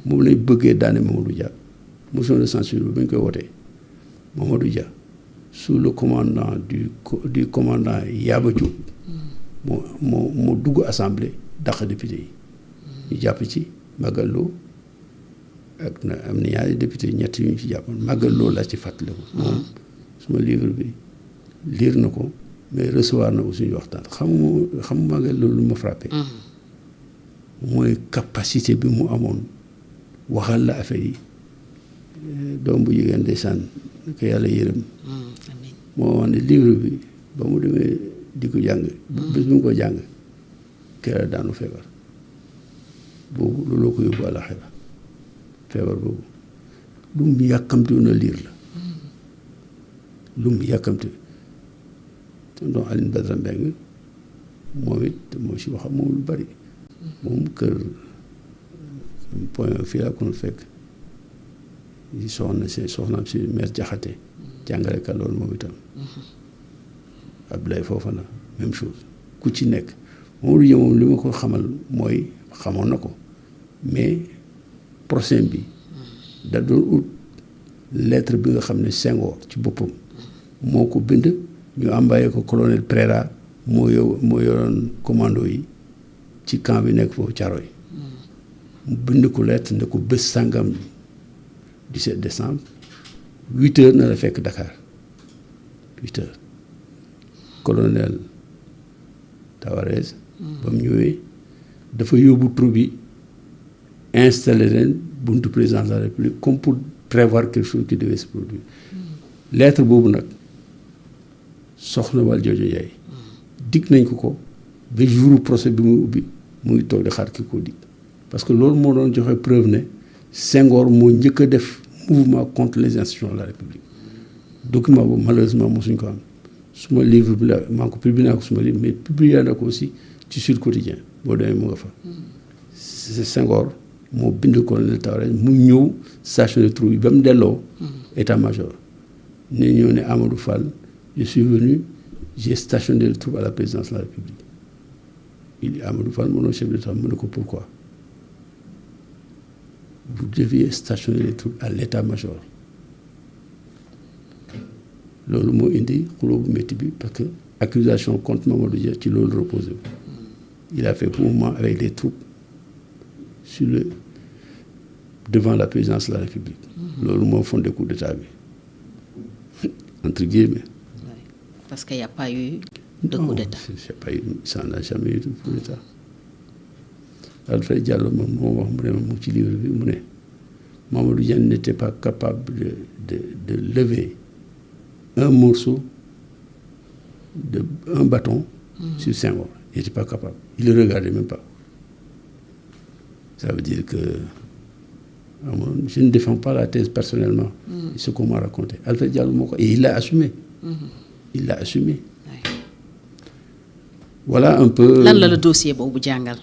moom lay bëggee daane Mamadou Dia motion de censure bi ba ñu koy wotee Mamadou Dia sous le commandant du commandant Yaba Diop moo dugg assemblée dàq député yi ñu jàpp ci Maguette Lo ak na am na ñaari député ñett yu ñu ci jàppoon Maguette Lo laa ci fàttaliku moom suma livre bi lire na ko mais recevoir na aussi ñu waxtaan xam Maguette Lo lu ma frappé mooy capacité bi mu amoon waxal la affaire yi doom bu jigéen ndeysaan ko yàlla yërëm moo wax ne livre bi ba mu demee di ko jàng bés bu mu ko jàng kera daanu feebar boobu looloo ko yóbbu àlaxira feebar boobu lu mu yàkkamti woon a liir la lu mu yàkkamti donc Alioune Badara Mbengue moom it moo si wax moom lu bari moom kër point fii laa ko fekk soxnaam si mère Jaxate jàngalekat loolu moom itam Abdoulaye Fofana même chose ku ci nekk moom lu moom li ma ko xamal mooy xamoon na ko mais procès bi da doon ut lettre bi nga xam ne Senghor ci boppam moo ko bind ñu envoyé ko colonel Préra moo yoroon commando yi ci camp bi nekk foofu Thiaroye mu bind ko lettre ne ko bés sàngam 17 décembre 8 heures na la fekk Dakar 8 heures colonel Tawarez ba mu ñëwee dafa yóbbu troupe yi installé leen buntu président de la République comme pour prévoir quelque chose qui devait se produire lettre boobu nag soxna Valdiodio Ndiaye dig nañ ko ba jour procès bi muy ubbi mu ngi toog di xaar ki ko dig parce que loolu moo doon joxe preuve ne Senghor moo njëkk a def mouvement contre les institutions de la République document boobu malheureusement mosuñ ko am suma livre bi la maa ngi ko publié naa ko suma livre mais publié na ko aussi ci Sud Quotidien boo demee mu nga fa c'est Senghor moo bind colonel Tawarez mu ñëw station de troupe yi ba mu delloo état major ne ñëw ne Amadou Fall je suis venu j'ai stationné les troupes à la présidence de la République il dit Amadou Fall mon chef d'État mu ne ko pourquoi vous deviez stationner les troupes à l'état-major loolu moo indi xuloo bu métti bi parce que accusation contre Mamadou Dia ci loolu reposé il a fait mouvement avec des troupes devant la présidence de la République loolu moo fondé coup d'état bi entre guillemets. Oui, parce qu'il n'y a pas eu de coup d'état. Ça n'a jamais eu de coup d'état. Alfred Diallo moom moo wax mu ne mu ci livre bi mu ne Mamadou Dia n'était pas capable de lever un morceau un bâton sur Senghor. Il n'était pas capable. Il ne le regardait même pas. Ça veut dire que je ne défends pas la thèse personnellement. Ce qu'on m'a raconté. Alfred Diallo moo ko et il l'a assumé. Il l'a assumé. Oui. Voilà un peu. lan la dossier boobu jàngal.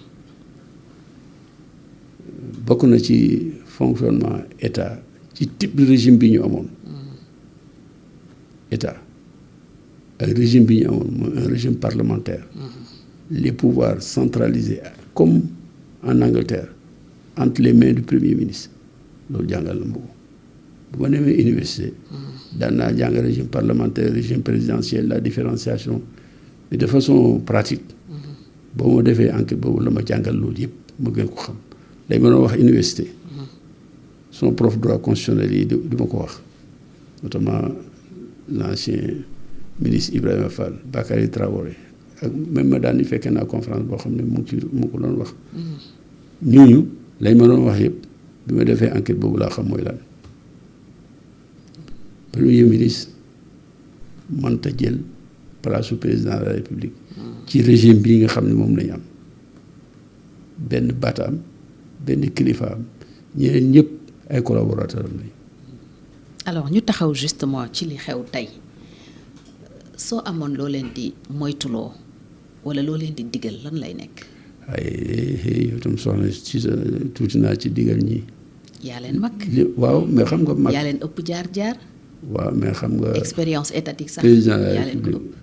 bokk na ci fonctionnement état ci type de régime bi ñu amoon. état ak régime bi ñu amoon mooy un régime parlementaire. Les pouvoirs centralisés comme en Angleterre entre les mains du premier ministre loolu jàngal na ma ko bu ma demee université. daan naa jàng régime parlementaire régime présidentiel la différenciation mais de façon pratique. boo ma defee enquête boobu la ma jàngal loolu yëpp ma gën ko xam. dañ ma doon wax université son prof droit constitutionnel yi du ma ko wax notamment l'ancien ministre Ibrahima Fall Bakary Traoré ak même ma daan ni fekkee naa conférence boo xam ne mu ko doon wax ñooñu lañ ma doon wax yëpp bi ma defee enquête boobu laa xam mooy lan premier ministre mënta jël place su président de la République ci régime bii nga xam ne moom lañu am benn baataam benn kilifaam ñeneen ñëpp ay collaborateurs am lañ. alors ñu taxaw justement ci li xew tey soo amoon loo leen di moytuloo wala loo leen di digal lan lay nekk. ay yow tam soxna ci tuuti naa ci digal ñi. yaa leen mag. waaw mais xam nga mag. yaa leen ëpp jaar-jaar. waaw mais xam nga. expérience étatique sax. président de la yaa leen ko République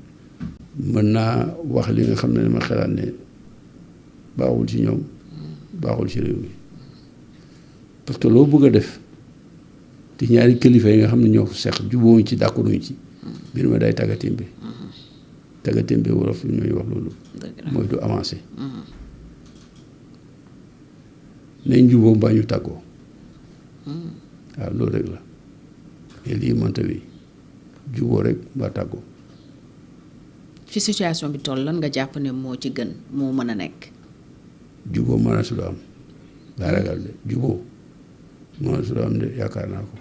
mën naa wax li nga xam ne dama xalaat ne baaxul ci ñoom. baaxul ci réew mi parce que loo bëgg a def te ñaari kilifa yi nga xam ne ñoo ko seq jubóowuñ ci d'accorduñ ci mbir ma day taggatémbe taggatémbe wolof ñooy wax loolu mooy du avancé nañ jubóo mbaa ñu tàggoo waaw loolu rek la mais lii mënta wi jubóo rek mbaa tàggoo. ci situation bi toll lan nga jàpp ne moo ci gën moo mën a nekk. jubóo mën a su am daa ragal de jubóo mën a su am de yaakaar naa ko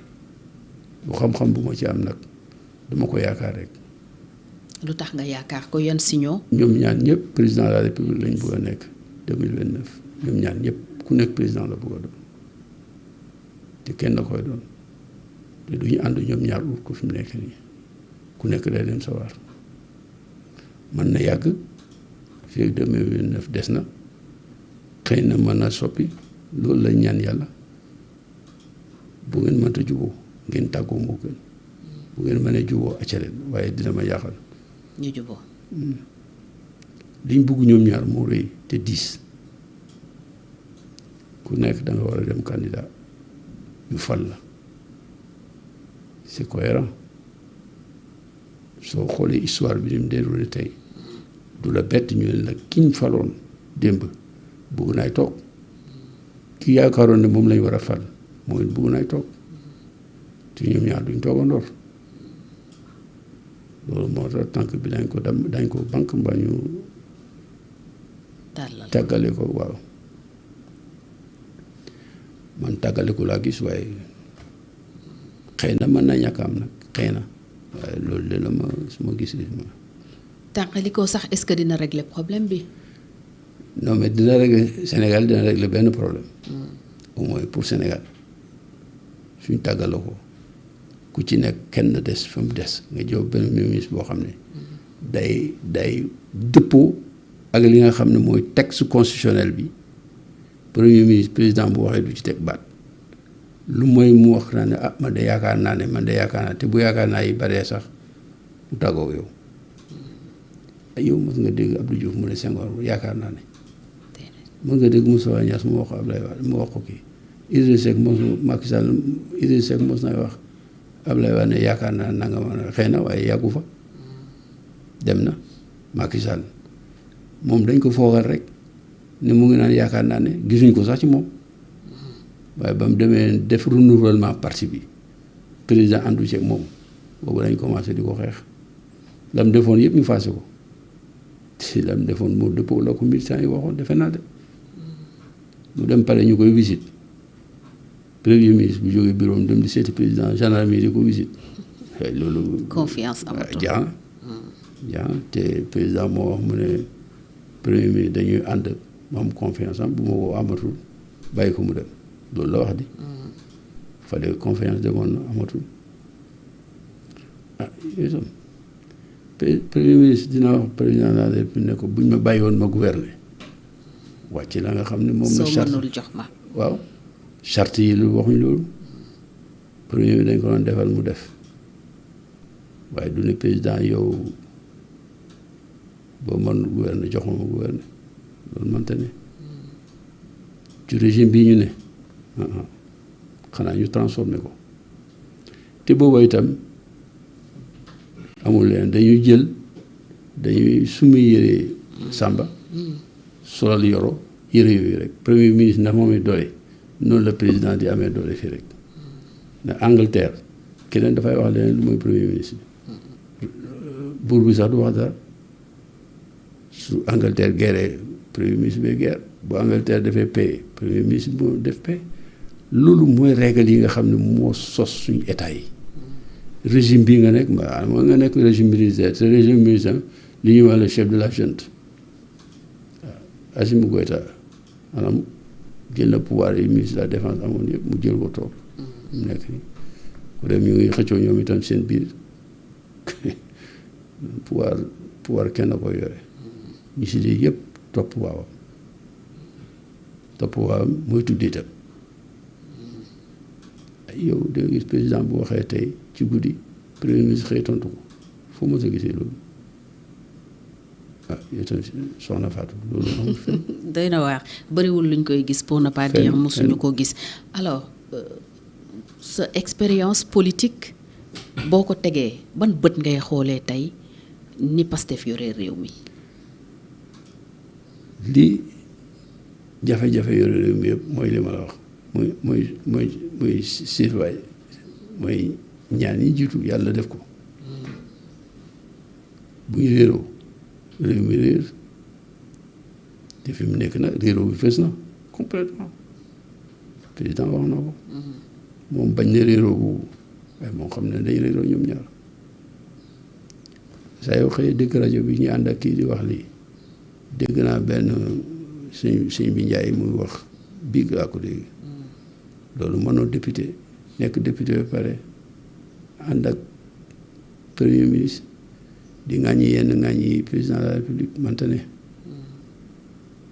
bu xam-xam bu ma ci am nag dama ko yaakaar rek. lu tax nga yaakaar ko yan signaux. ñoom ñaan ñëpp président de la république lañ bëgg a nekk 2029 ñoom ñaan ñëpp ku nekk président la bëgg a doon te kenn koy doon te du ñu ànd ñoom ñaar ut ko fi mu nekk nii ku nekk day dem sawar mën na yàgg fii ak 2029 des na xëy na mën na soppi loolu lañ ñaan yàlla bu ngeen mënta juboo ngeen tàggoo moo gën bu ngeen mënee juboo accaleen waaye dina ma yaaxal. ñu juboo liñ bugg ñoom ñaar moo rëy te diis ku nekk da nga war a dem candidat ñu fal la c'est cohérent soo xoolee histoire bi ni mu déroulé tey du la bett ñu ne la kiñ faloon démb bugg naay toog ki yaakaaroon ne moom lañ war a fal mooy bugg naay toog te ñoom ñaar duñ toogandoor loolu moo tax tànk bi dañ ko banque mbaa ñu tàggale ko waaw man tàggale ko laa gis waaye xëy na mën na ñàkk am nag xëy na waaye loolu de la ma su ma gis ma tàqali ko sax est-ce que dina régler problème bi. non mais dina régler Sénégal dina régler benn problème au moins pour Sénégal suñ tàggaloo ko ku ci nekk kenn des fa mu des nga jow benn ministre boo xam ne day dëppoo ak li nga xam ne mooy texte constitutionnel bi premier ministre président bu waxee du ci teg baat lu mooy mu wax naa ne ah man de yaakaar naa te bu yaakaar naa yi baree sax mu tàggoo yow yow mos nga dégg Abdou Diouf mu ne Senghor yaakaar naa ne mos nga dégg Moustapha Niasse mu wax ko Ablaye Wade mu wax ko kii Idrissa Seck mos Macky Sall Idrissa Seck mos na wax Ablaye Wade ne yaakaar naa nanga ma xëy na waaye yàggu fa dem na Macky Sall moom dañ ko foogal rek ne mu ngi naan yaakaar naa ne gisuñ ko sax ci moom waaye ba mu demee def renouvellement parti bi président àndu ci ak moom boobu dañ commencé di ko xeex lam defoon yëpp ñu fàtte ko si lam defoon moo dëppoo la ko militants yi waxoon defe naa de mu dem pare ñu koy visite premier ministre bu jógee bureau dem di seeti président gendarmerie di ko visite loolu confiance amatul jaan te président moo wax mu ne premier ministre dañuy ànd mu am confiance am bu ma ko amatul bàyyi ko mu dem loolu la wax di fallait confiance demoon na amatul yooyu tam premier ministre dina wax président de la République ne ko buñ ma bàyyi woon ma gouverner wàcc la nga xam ne moom la charte jox ma waaw charte yi lu waxuñ loolu premier bi dañ ko doon defal mu def waaye du ne président yow boo mën gouverner jox ma gouverner loolu mënta ne ci régime bii ñu ne xanaa ñu transformé ko te booba itam amul leen dañuy summi yére Samba solal yoro yére yooyu rek premier ministre ndax moom it doole noonu la président di amee doole fii rek ndax Angleterre keneen dafay wax leneen lu mooy premier ministre buur bi sax du wax dara su Angleterre guerre premier ministre bi guerre bu Angleterre defee paix premier ministre moo def paix loolu mooy règle yi nga xam ne moo sos suñu état yi régime bii nga nekk moo nga nekk régime militaire te régime militaire li ñuy wax le chef de la junte waaw Assimi Goïta maanaam jël na pouvoir yi ministre de la défense amoon yëpp mu jël ko toog mu nekk nii ku dem ñu ngi xëccoo ñoom itam seen biir pouvoir kenn koy yore ñu si lii yëpp topp waawam mooy tuddee itam yow da nga gis président bu waxee tey ci guddi premier ministre xëy tontu ko foo mos a gisee loolu yow tamit soxna Fatou loolu amul fenn. doy na waar bëriwul luñ koy gis pour ne pas dire mosuñu ko gis alors sa expérience politique boo ko tegee ban bët ngay xoolee tey ni Pastef yore réew mi. li jafe-jafe yore réew mi yëpp mooy li ma la wax mooy citoyen mooy ñaan yi jiitu yàlla def ko bu ñu réeroo réew mi réer te fi mu nekk nag réeroo bi fës na complètement président wax na ko moom bañ ne réeroo boobu waaye moom xam ne dañ réeroo ñoom ñaar saa yoo xëyee dégg rajo bi ñu ànd ak kii di wax lii dégg naa benn sëñ bi Njaay muy wax bii laa ko dégg loolu mënoo député nekk député ba pare ànd ak premier ministre di ŋàññi yenn ŋàññi président de la république mante ne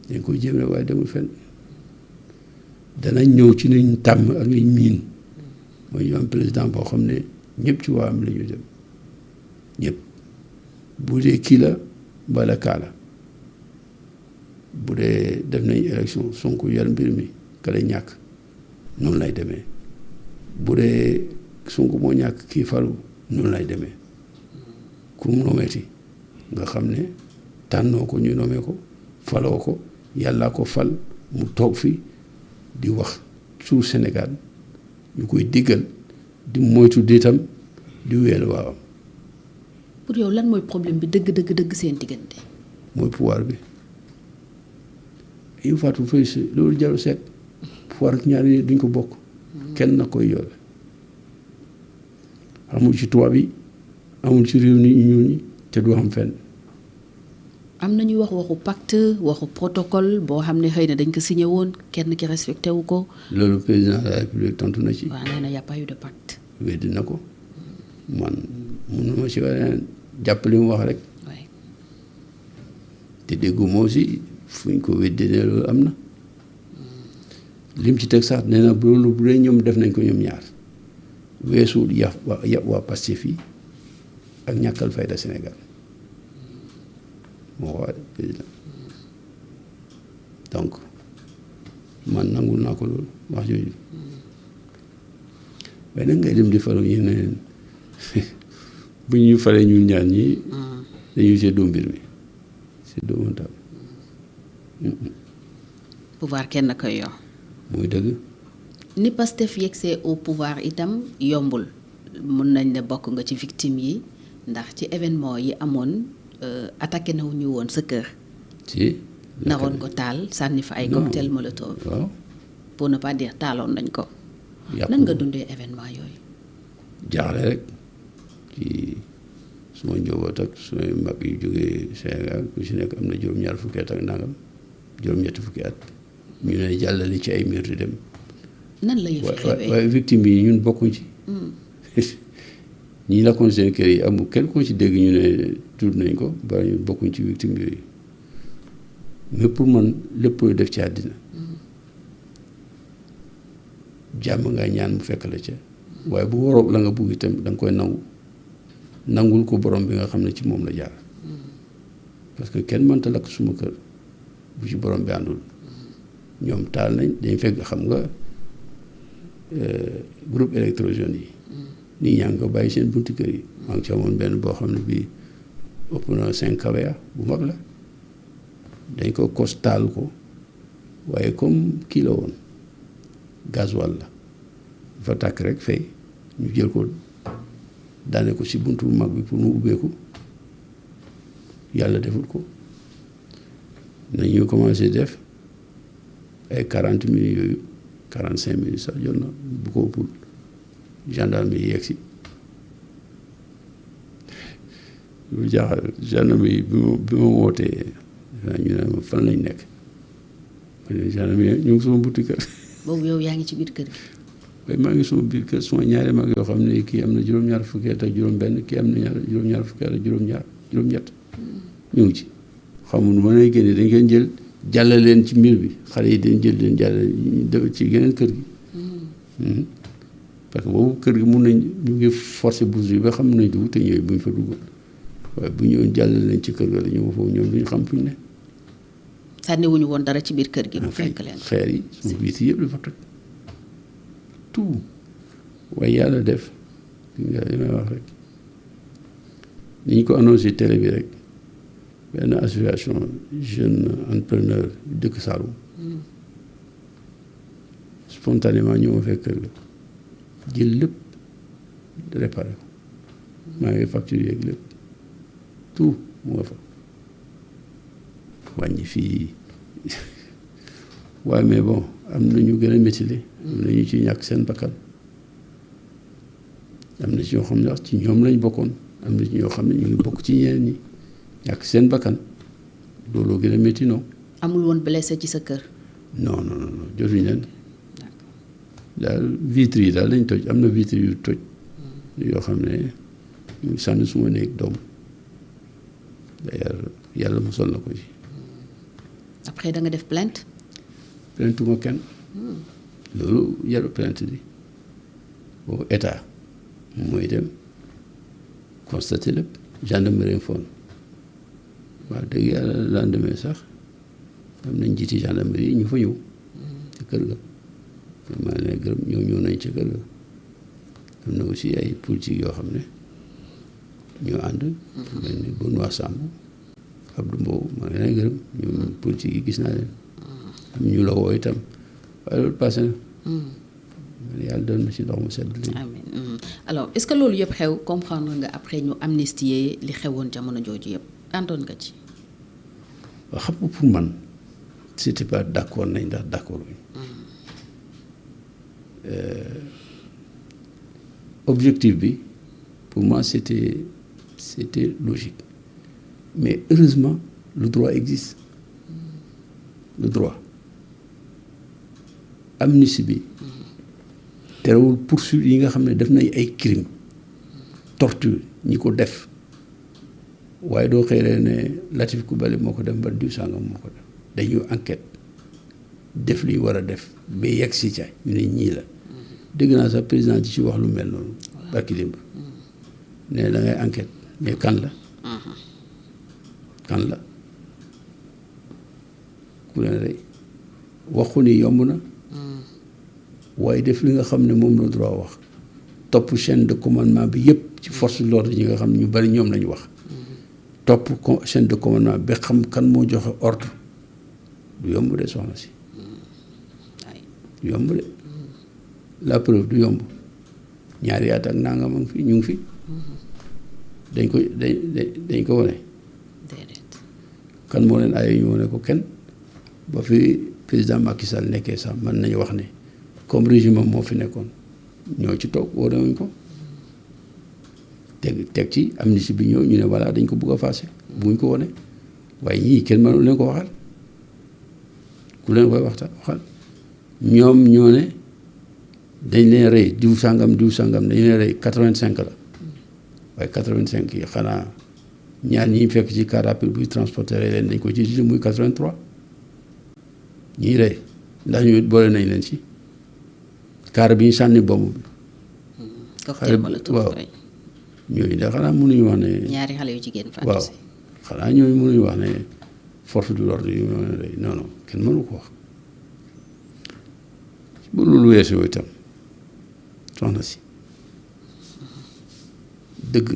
dañ koy jéem rek waaye demul fenn danañ ñëw ci liñ tàmm ak liñ miin mooy ñu am président boo xam ne ñëpp ci waa am la ñu dem ñëpp bu dee kii la mbala kaa la bu dee def nañ élection Sonko yor mbir mi ka lay ñàkk noonu lay demee bu dee Sonko moo ñàkk kii falu noonu lay demee ku mu nomeeti nga xam ne tànnoo ko ñu nomee ko faloo ko yàllaa ko fal mu toog fi di wax suuf Sénégal ñu koy diggal di moytu diitam di weel waawam. pour yow lan mooy problème bi dëgg seen diggante. mooy pouvoir bi il faut fay si loolu jaru seet pouvoir ak ñaari duñ ko bokk kenn na koy yore amul ci tubaab yi amul ci réew nit ñi ñi te du am fenn. am na ñuy wax waxu pacte waxu protocole boo xam ne xëy na dañ ko signé woon kenn ki respecté wu ko. loolu président de la république tontu na ci. waaw nee na y a pas eu de pacte. weddi na ko man mënuma ci war jàpp li mu wax rek. te déggu moo si fuñ ko weddi ne loolu am na lim ci teg sax nee na loolu bu dee ñoom def nañ ko ñoom ñaar weesuwul yàpp waa Pastef yi ak ñàkkal fayda Sénégal moo wax président donc man nangul naa ko loolu wax jooju waaye nag ngay dem di faru ñu ne bu ñu faree ñun ñaar ñi dañuy seddoo mbir mi seddoo montal pouvoir kenn koy yor muy dëgg ni Pastef yegsee au pouvoir itam yombul mun nañ ne bokk nga ci victime yi ndax ci événement yi amoon attaqué na wu ñu woon sa kër si naroon ko taal sànni fa ay cocktail molotov waaw pour ne pas dire taaloon nañ ko nan nga dundee événement yooyu jaaxle rek ci suma njaboot ak sumay mag yu jógee Sénégal ku si nekk am na juróom-ñaar fukki at ak nangam juróom-ñetti fukki at ñu ne jàllale ci ay mbir di dem nan la yëf xewee waaye victime yi ñun bokkuñ ci ñi lakkoon seen kër yi amul kenn ko ci dégg ñu ne tudd nañ ko ba ñu bokkuñ ci victime yooyu mais pour man lépp looy def ci àddina jàmm nga ñaan mu fekk la ca waaye bu waroog la nga bugg itam da nga koy nangul ko borom bi nga xam ne ci moom la jaar parce que kenn mënta lakk suma kër bu ci borom bi àndul ñoom taal nañ dañ fekk xam nga groupe électrogène yi nit ñaa ngi ko bàyyi seen bunti kër yi maa ngi ci amoon benn boo xam ne bii ëpp na 5 kW bu mag la dañ ko kos taal ko waaye comme kii la woon gasoil la dafa tàkk rek fay ñu jël ko daane ko ci buntu bu mag bi pour mu ubbeeku yàlla deful ko nañu commencé def ay 40 minutes yooyu 45 minutes sax jot na bu ko ëppul gendarme yi yegg si lu jaaxal gendarme yi bi ma wootee ñu ne ma fan lañ nekk ma ne gendarme yi ñu ngi sama buntu kër. boobu yow yaa ngi ci biir kër gi. waaye maa ngi sama biir kër suma ñaari mag yoo xam ne kii am na juróom-ñaar fukki at ak juróom-benn kii am na juróom-ñaar fukki at ak juróom-ñett ñu ngi ci xamul nu ma lay génne dañ koy jël jàllale leen ci mbir bi xale yi dañ jël leen jàllale ci geneen kër gi. parce que boobu kër gi mun nañ ñu ngi forcer bourse yi ba xam nañ dugg te ñëwee bu ñu fa duggoon waaye bu ñëwoon jàllale leen ci kër ga la ñu foofu ñoom duñu xam fu ñu ne. sànniwuñu woon dara ci biir kër gi. mu fekk leen xeer yi suuf yi si yëpp dafa toj tout waaye yàlla def nga li may wax rek ni ñu ko annoncé télé bi rek benn association jeune entrepreneur dëkk Saloum spontanément ñëw ma fekk kër ga jël lépp réparé ko maa ngi facture yeeg lépp tout mu nga fa wàññi fii waaye mais bon am na ñu gën a métile am na ñu ci ñàkk seen bakkan am na ci ñoo xam ne ci ñoom lañ bokkoon am na ci ñoo xam ne ñu ngi bokk ci ñeneen ñi ñàkk seen bakkan looloo gën a métti non. amul woon blessé ci sa kër. non jotuñ leen daal vitres yi daal lañ toj am na vitres yu toj yoo xam ne ñu sànni suma néeg doom d'ailleurs yàlla musal na ko ci. après da nga def plainte. plainte ma kenn loolu yaru plainte bi boobu état mooy dem constaté lépp gendarmerie foon waaw dëgg yàlla lendemain sax am nañ jiiti gendarmerie yi ñu fa ñëw ci kër ga maa ngi leen gërëm ñëw nañ ci kër ga am na aussi ay politique yoo xam ne ñoo ànd mel ni Benoît Sambou Abdou Mbow maa ngi leen gërëm ñoom politique yi gis naa leen am ñu la woo itam waaye loolu passé na yàlla doon na ci ndox mu sedd léegi. amiin alors est-ce que loolu yëpp xew comprendre nga après ñu amnistier li xewoon jamono jooju yëpp àndoon nga ci. waaw xam nga pour man c'était pas d'accord nañ ndax d'accord wuñ objectif bi pour moi c'était logique mais heureusement le droit existe le droit amnistie bi terewul poursuite yi nga xam ne def nañ ay crime torture ñi ko def waaye doo xëy ne Latif Coulibaly moo ko def ba diw sàngam moo ko def dañuy enquête def li war a def ba yegg si ca ñu ne ñii la dégg naa sax président di ci wax lu mel noonu barki démb ne da ngay enquête mais kan la ku leen rey waxu ni yomb na waaye def li nga xam ne moom la droit wax topp chaîne de commandement bi yépp ci force de l'ordre yi nga xam ne ñu bari ñoom lañu wax topp chaîne de commandement ba xam kan moo joxe ordre du yomb de soxna si du yomb de la preuve du yomb ñaari at ak nangam ak fi ñu ngi fi dañ ko wane kan moo leen ay ñu wane ko kenn ba fi président Macky Sall nekkee sax mën nañu wax ne comme régime moo fi nekkoon ñoo ci toog woo wuñ ko teg ci amnistie bi ñëw ñu ne voilà dañ ko bugg a faase buñ ko wone waaye ñii kenn mënu leen ko waxal ku leen koy waxal ñoom ñoo ne dañ leen rey diw sàngam dañ leen rey 85 la waaye 85 yi xanaa ñaar ñi fekk ci car rapide buy transporter leen dañ ko ci jugé muy 83 ñii rey ndax ñu boole nañ leen ci car bi ñu sànni bomb bi. cocktail molotov waaw ñooñu de xanaa mënuñu wax ne. ñaari xale yu jigéen faatu waaw si. xanaa ñooñu mënuñu wax ne force de l'ordre yi ñoo leen rey non kenn mënu ko wax bu loolu weesoo itam soxna si dëgg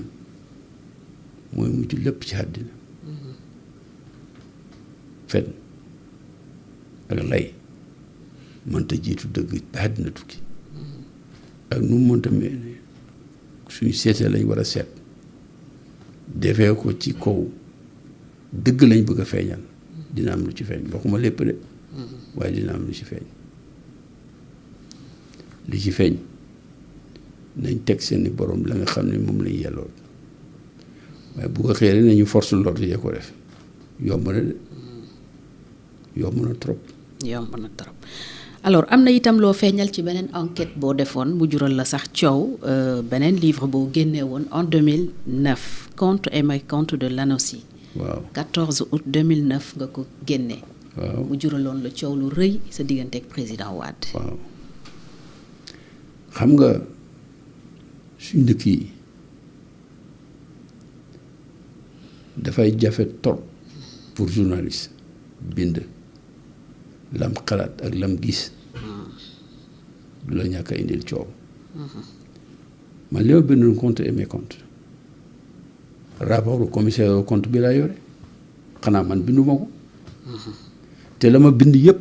mooy mujj lépp ci àddina fen ak lay mënta jiitu dëgg ba àddina tukki ak nu mu mënta mel suñu seetee lañ war a seet defee ko ci kaw dëgg lañ bëgg a feeñal dina am lu ci feeñ waxuma lépp de waaye dina am lu ci feeñ li ci feeñ nañ teg seeni borom la nga xam ne moom lañ yelloon waaye bu ko xëyee nañu force l'ordre yee ko def yomb na de yomb na trop. alors am na itam loo feeñal ci beneen enquête boo defoon mu jural la sax coow beneen livre boo génnee woon en 2009 Contes et mécontes de l'ANOCI. waaw 14 août 2009 nga ko génnee. waaw mu juraloon la coow lu rëy sa diggante ak président Wade. waaw xam nga suñ dëkk yi dafay jafe trop pour journaliste bind lam xalaat ak lam gis du la ñàkk a indil coow man li ma bindoon compte et mes comptes rapport au commissaire au compte bi laa yore xanaa man binduma ko te la ma bind yëpp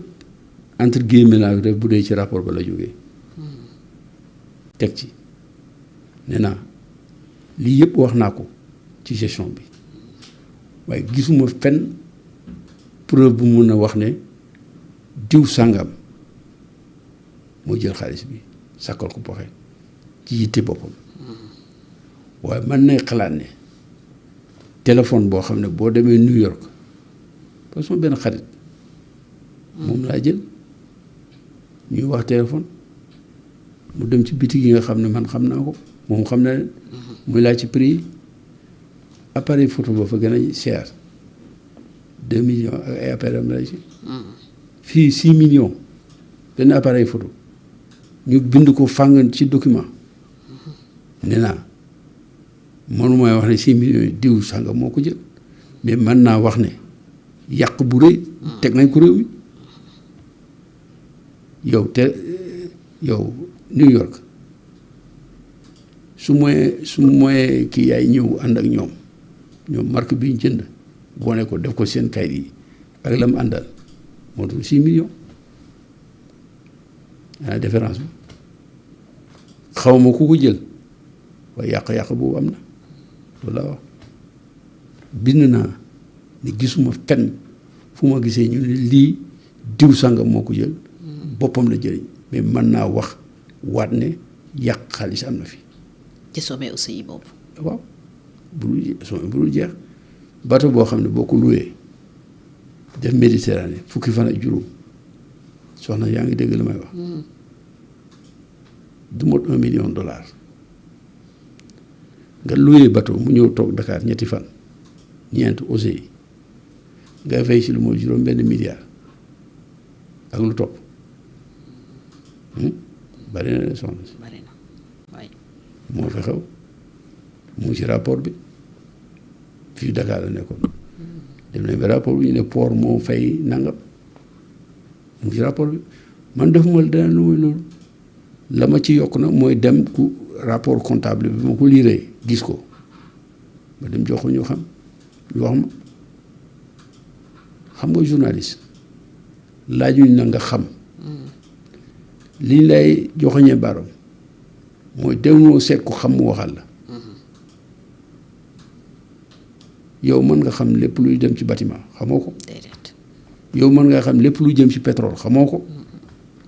entre guillemets laa def bu dee ci rapport ba la jógee teg ci nee naa lii yëpp wax naa ko ci gestion bi waaye gisuma fenn preuve bu mun a wax ne diw sàngam moo jël xaalis bi sàkkal ko poxe ci yitte boppam waaye man nay xalaat ne téléphone boo xam ne boo demee New York parce que benn xarit moom laa jël ñuy wax téléphone mu dem ci bitig yi nga xam ne man xam naa ko moom xam na ne muy laaj ci prix yi appareil photo ba fa gën a cher 2 millions ak ay appareil am la ci fii 6 millions benn appareil photo ñu bind ko fàng ci document nee naa mënu may wax ne 6 millions yi diw sànga moo ko jël mais mën naa wax ne yàq bu rëy teg nañ ko réew mi yow New York su mooy kii yaay ñëw ànd ak ñoom marque bi ñu jënd bone ko def ko seen kayit yi ak la mu àndal moo tax 6 millions la différence bi xaw ma ku ko jël waaye yàq-yàq boobu am na loolu laa wax bind naa ne gisuma fenn fu ma gisee ñu ne lii diw sàngam moo ko jël boppam la jëriñ mais mën naa wax waat ne yàq xaalis am na fi. ci sommet aussi yi boobu. waaw bu dul jeex bateau boo xam ne boo ko loué def Méditerranée fukki fan ak juróom soxna yaa ngi dégg la may wax. du mot $1 million nga loué bateau mu ñëw toog Dakar ñetti fan ñeent ose yi nga fay si lu mooy juróom benn milliard ak lu topp bari na de soxna si bari na waay moo fi xew mu ngi ci rapport bi fii Dakar la nekkoon dem nañ ba rapport bi ñu ne port moo fay nangam mu ngi ci rapport bi man defuma dana lu muy loolu la ma ci yokk na mooy dem ku rapport comptable bi ma ko liiree gis ko ma dem jox ko ñu xam ñu wax ma xam nga journaliste laajuñ la nga xam liñ lay joxoñee baram mooy demoo seet ko xam mu waxal la yow mën nga xam lépp luy dem ci bâtiment xamoo ko yow mën nga xam lépp luy jëm ci pétrole xamoo ko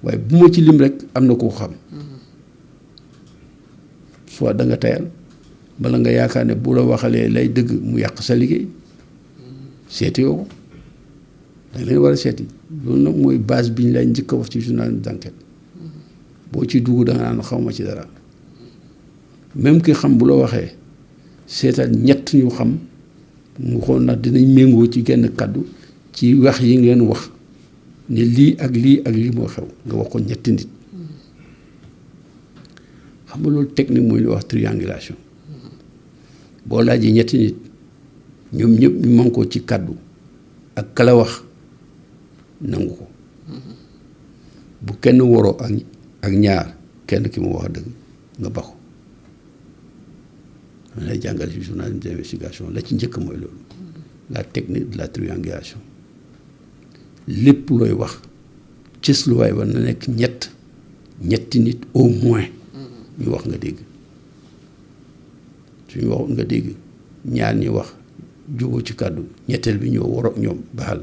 waaye bu ma ci lim rek am na koo xam soit da nga tayal bala nga yaakaar ne bu la waxalee lay dëgg mu yàq sa liggéey seeti yoo ko da nga leen war a seeti loolu nag mooy base bi ñu lay njëkk a wax ci journalisme d'enquête boo ci dugg da nga naan xaw ma ci dara même ki xam bu la waxee seetal ñett ñu xam mu xool nag dinañ méngoo ci genn kàddu ci wax yi ngeen wax ne lii ak lii ak lii moo xew nga wax ko ñetti nit xam nga loolu technique mooy lu wax triangulation boo laajee ñetti nit ñoom ñëpp ñu mën ko ci kàddu ak kala wax nangu ko bu kenn waroo ak ñaar kenn ki mu wax dëgg nga ba ko man lay jàngal ci journalisme d'investigation la ci njëkk mooy loolu la technique de la triangulation lépp looy wax cësluwaay war na nekk ñetti nit au moins ñu wax nga dégg suñu wax nga dégg ñaar ñi wax juboo ci kàddu ñetteel bi ñoo war ak ñoom baal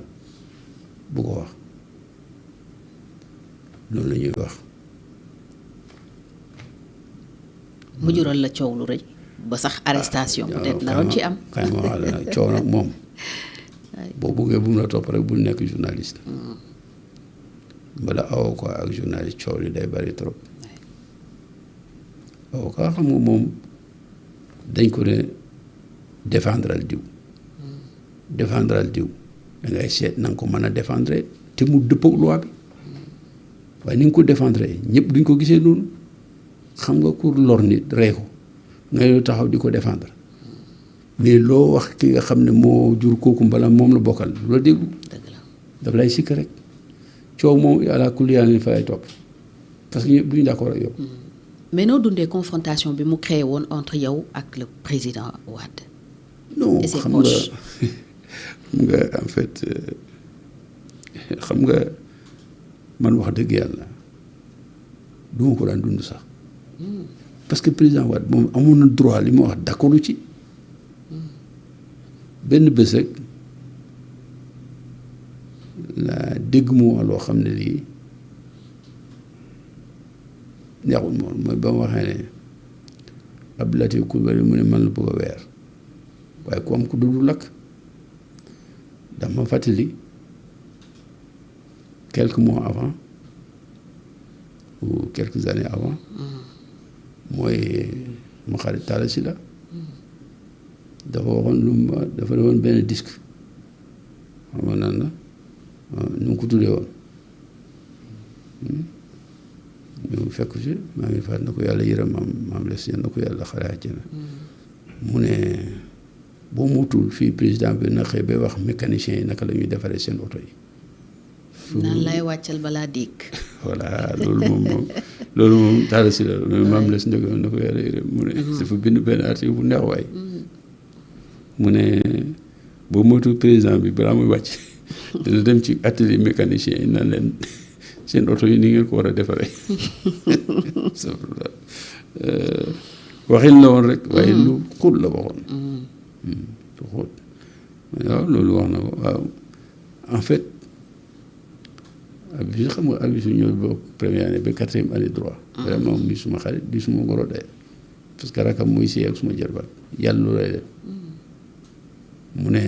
bu ko wax loolu la ñuy wax. mu jural la coow lu rëy ba sax arrestation peut-être naroon ci am. kaay ma wax la coow nag moom boo buggee bu mu la topp rek bul nekk journaliste bala avocat ak journaliste coow li day bari trop avocat xam nga moom dañ ko ne défendral diw da ngay seet na nga ko mën a défendre te mu dëppoo loi bi waaye ni nga ko défendre ñëpp duñ ko gisee noonu xam nga pour lor nit rey ko nga yow taxaw di ko défendre mais loo wax ki nga xam ne moo jur kooku mbala moom la bokkal lu la déglu daf lay sikk rek coow moom àla kulli yàlla fa lay topp parce que ñëpp duñu d'accord ak yow mais noo dundee confrontation bi mu créé woon entre yow ak le président Wade. non et ses xam proches. nga en fait xam nga man wax dëgg yàlla du ma ko daan dund sax parce que président Wade moom amoon na droit li ma wax d'accord ci benn bés rek la dégg mu wax loo xam ne lii neexul moom mooy ba ma waxee ne Abdou Latif Coulibaly mu ne man la bëgg a weer waaye ku am ku dudu lakk dama fàttali quelques mois avant ou quelques années avant mooy ma xarit Talla Sylla dafa waxoon lu ma dafa defoon benn disque xam nga nan la nu mu ko tuddee woon ñu fekk si maa ngi fàtt na ko yàlla yërëm maam les na ko yàlla xare àjjana mu ne boo muutul fii président bi na xëy ba wax mécanicien yi naka la ñuy defaree seen oto yi naan lay wàccal balaa dégg. voilà loolu moom Talla Sylla la maam les na ko yàlla yërëm mu ne dafa bind benn article bu neex waay mu ne boo muutul président bi balaa muy wàcc dina dem ci atelier mécanicien yi naan leen seen oto yi ni ngeen ko war a defaree waxin la woon rek waaye lu xóot la waxoon lu xóot waaw loolu wax na ko waaw en fait abi xam nga abi su ñëw bokk première année ba quatrième année droit vraiment muy suma xarit di suma goro day parce que rakam muy si ak suma jarbaat yàlla lu lay def mu ne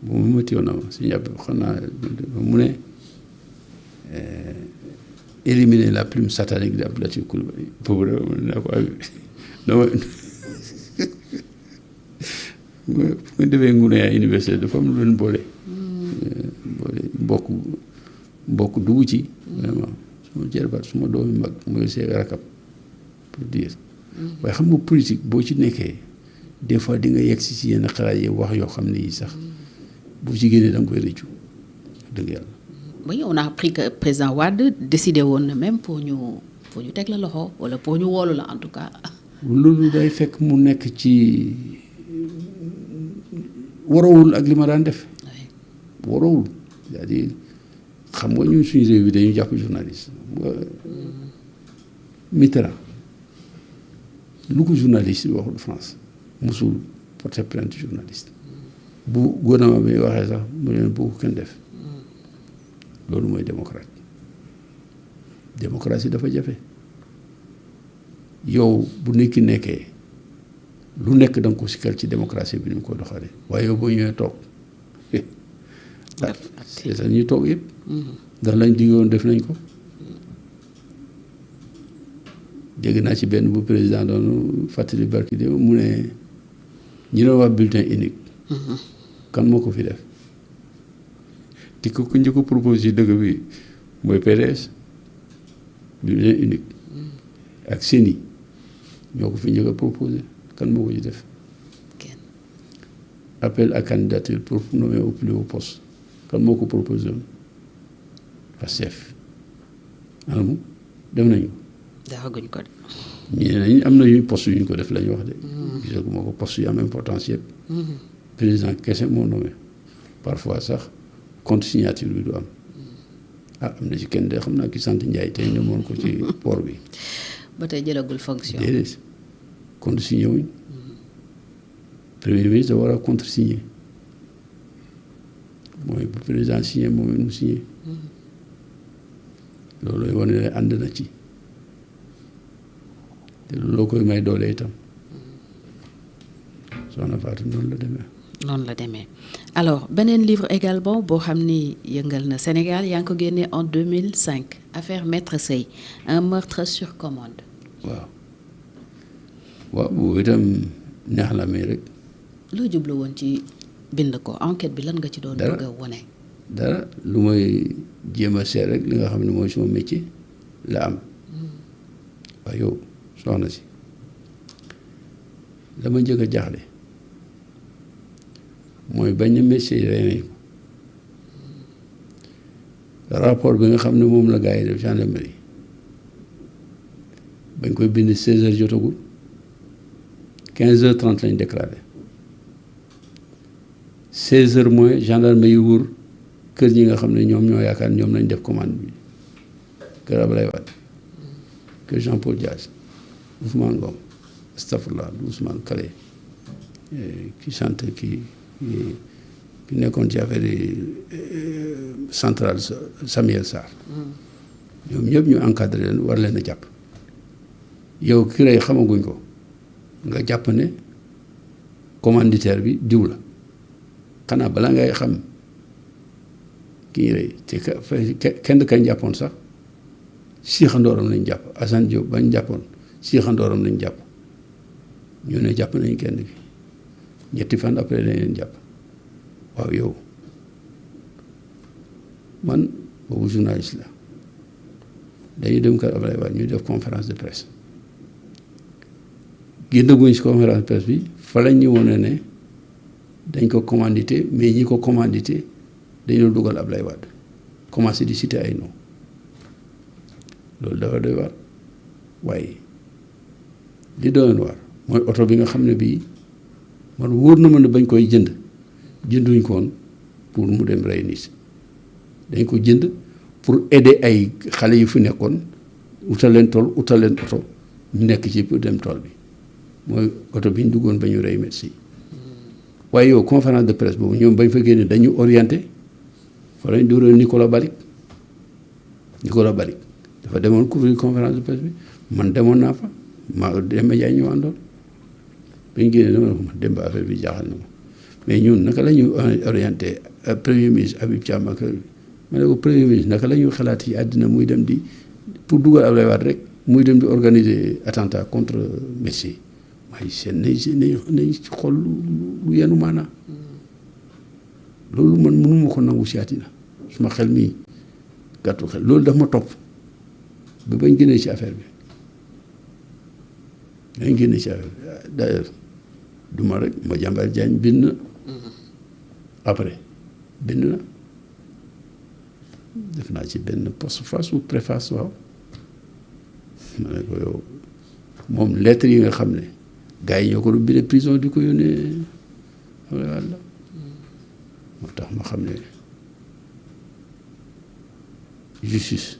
bu ma météo na ma si ñàpp xam naa mu ne éliminer la plume satanique de Abdou Latif Coulibaly boobu da naa ko abi dama nga defee ngune yaa université dafa am lu leen boole mbokk dugg ci vraiment suma jarbaat suma doomi mag mooy seeg rakam pour dire waaye xam nga politique boo ci nekkee des fois di nga yegg si yenn xalaat yi wax yoo xam ne yi sax bu ci génnee da nga koy rëccu dëgg yàlla. oui on a appris que président Wade décidé woon na même pour ñu teg la loxo wala pour ñu woolu la en tout cas. loolu day fekk mu nekk ci waroowul ak li ma daan def. waroowul c'est-à-dire xam nga ñun suñu réew bi dañu jàpp journaliste Mitterrand lu ko journaliste yi waxul France musul porter plainte journaliste bu gouvernement bi waxee sax mu leen bu ko kenn def loolu mooy démocratie dafa jafe yow bu nekki nekkee lu nekk da nga ko sikkal ci démocratie bi ni mu ko doxalee waaye yow boo ñëwee toog c'est ça ñuy toog yëpp ndax lañ diggoon def nañ ko dégg naa ci benn bu président doon fàttali barki de mu ne ñi doon wax bulletin unique kan moo ko fi def ti ko njëkk ko proposé ci dëgg bi mooy PDS bulletin unique ak CENI ñoo ko fi njëkk a proposé kan moo ko ci def appel à candidature pour nommer au plus haut poste kan moo ko proposé woon Pastef anamu def nañu defaguñ ko de. ñu ne nañ am na yu poste yu ñu ko def la ñu wax de gisaguma ko poste yu am importance yëpp président kese moo nommé parfois sax contre signature bi du am am na ci kenn de xam naa ki sant Ndiaye tey ne moon ko ci port bi ba tey jëlagul fonction. déedéet contre signé wuñ premier ministre da war a contre signé mooy bu président signé moom it mu signé loolu lay wane ne ànd na ci te looloo koy may doole itam soxna Fatou noonu la demee. noonu la demee alors beneen livre également boo xam ni yëngal na Sénégal yaa ngi ko génnee en 2005 affaire Maître Sèye un meurtre sur commande. waaw boobu itam neex la may rek. loo jublu woon ci bind ko enquête bi lan nga ci doon bëgg a wone. dara lu may jéem a seet rek li nga xam ne mooy suma métier la am waaye yow soxna si dama njëkk a jaaxle mooy bañ a métier yi rey nañ ko rapport bi nga xam ne moom la gars yi def gendarmerie bañ koy bind 16h jotagul 15h30 lañ déclaré 16h moins gendarme yi wër kër ñi nga xam ne ñoom ñoo yaakaar ñoom lañ def commande bi kër Ablaye Wade kër Jean-Paul Dias Ousmane Ngom astafurlah Ousmane Kale ki sant ki nekkoon ci affaire yi centrale Samuel Sarr ñoom ñëpp ñu encadré leen war leen a jàpp yow ki rey xamaguñ ko nga jàpp ne commanditaire bi diw la xanaa balaa ngay xam kii rey te kenn kañ jàppoon sax siixandooram lañ jàpp Assane Diop bañ jàppoon siixandooram lañ jàpp ñu ne jàpp nañ kenn ki ñetti fan après dañ leen jàpp waaw yow man boobu journaliste la dañuy dem kër Ablaye Wade ñu def conférence de presse génnaguñ si conférence de presse bi fa lañ ñu wone ne dañ ko commandité mais ñi ko commandité dañoo dugal Ablaye Wade commencé di citer ay noms loolu dafa doy waar waaye li doyoon waar mooy oto bi nga xam ne bii man wóor na ma ne bañ koy jënduñ ko woon pour mu dem rey nit dañ ko jënd pour aider ay xale yu fi nekkoon utal leen tool utal leen oto ñu nekk ci pour dem tool bi mooy oto bi ñu duggoon ba ñu rey médecin waaye yow conférence de presse boobu ñoom bañ fa génne dañu orienté fa lañ dóoral Nicolas Balik dafa demoon couvrir conférence de presse bi man demoon naa fa Demba Ndiaye ñu àndoon bañ génne dama ne ko man Demba affaire bi jaaxal na ma mais ñun naka la ñuy orienté premier ministre Habib Thiam ak ma ne ko premier ministre naka la ñuy xalaat yi àddina muy dem di pour dugal Ablaye Wade rek muy dem di organiser attentat contre Messi waaye seen nañ xool lu yenu maanaa loolu man mënuma ko nangu si àddina suma xel mii gàttu xel loolu daf ma topp ba bañ génnee ci affaire bi dañ génne ci affaire bi d'ailleurs duma rek ma jàmbar Diagne bind na après bind na def naa ci benn postface ou préface waaw ma ne ko yow moom lettre yi nga xam ne gars yi ñoo ko doon bind prison di ko yónnee walla moo tax ma xam ne justice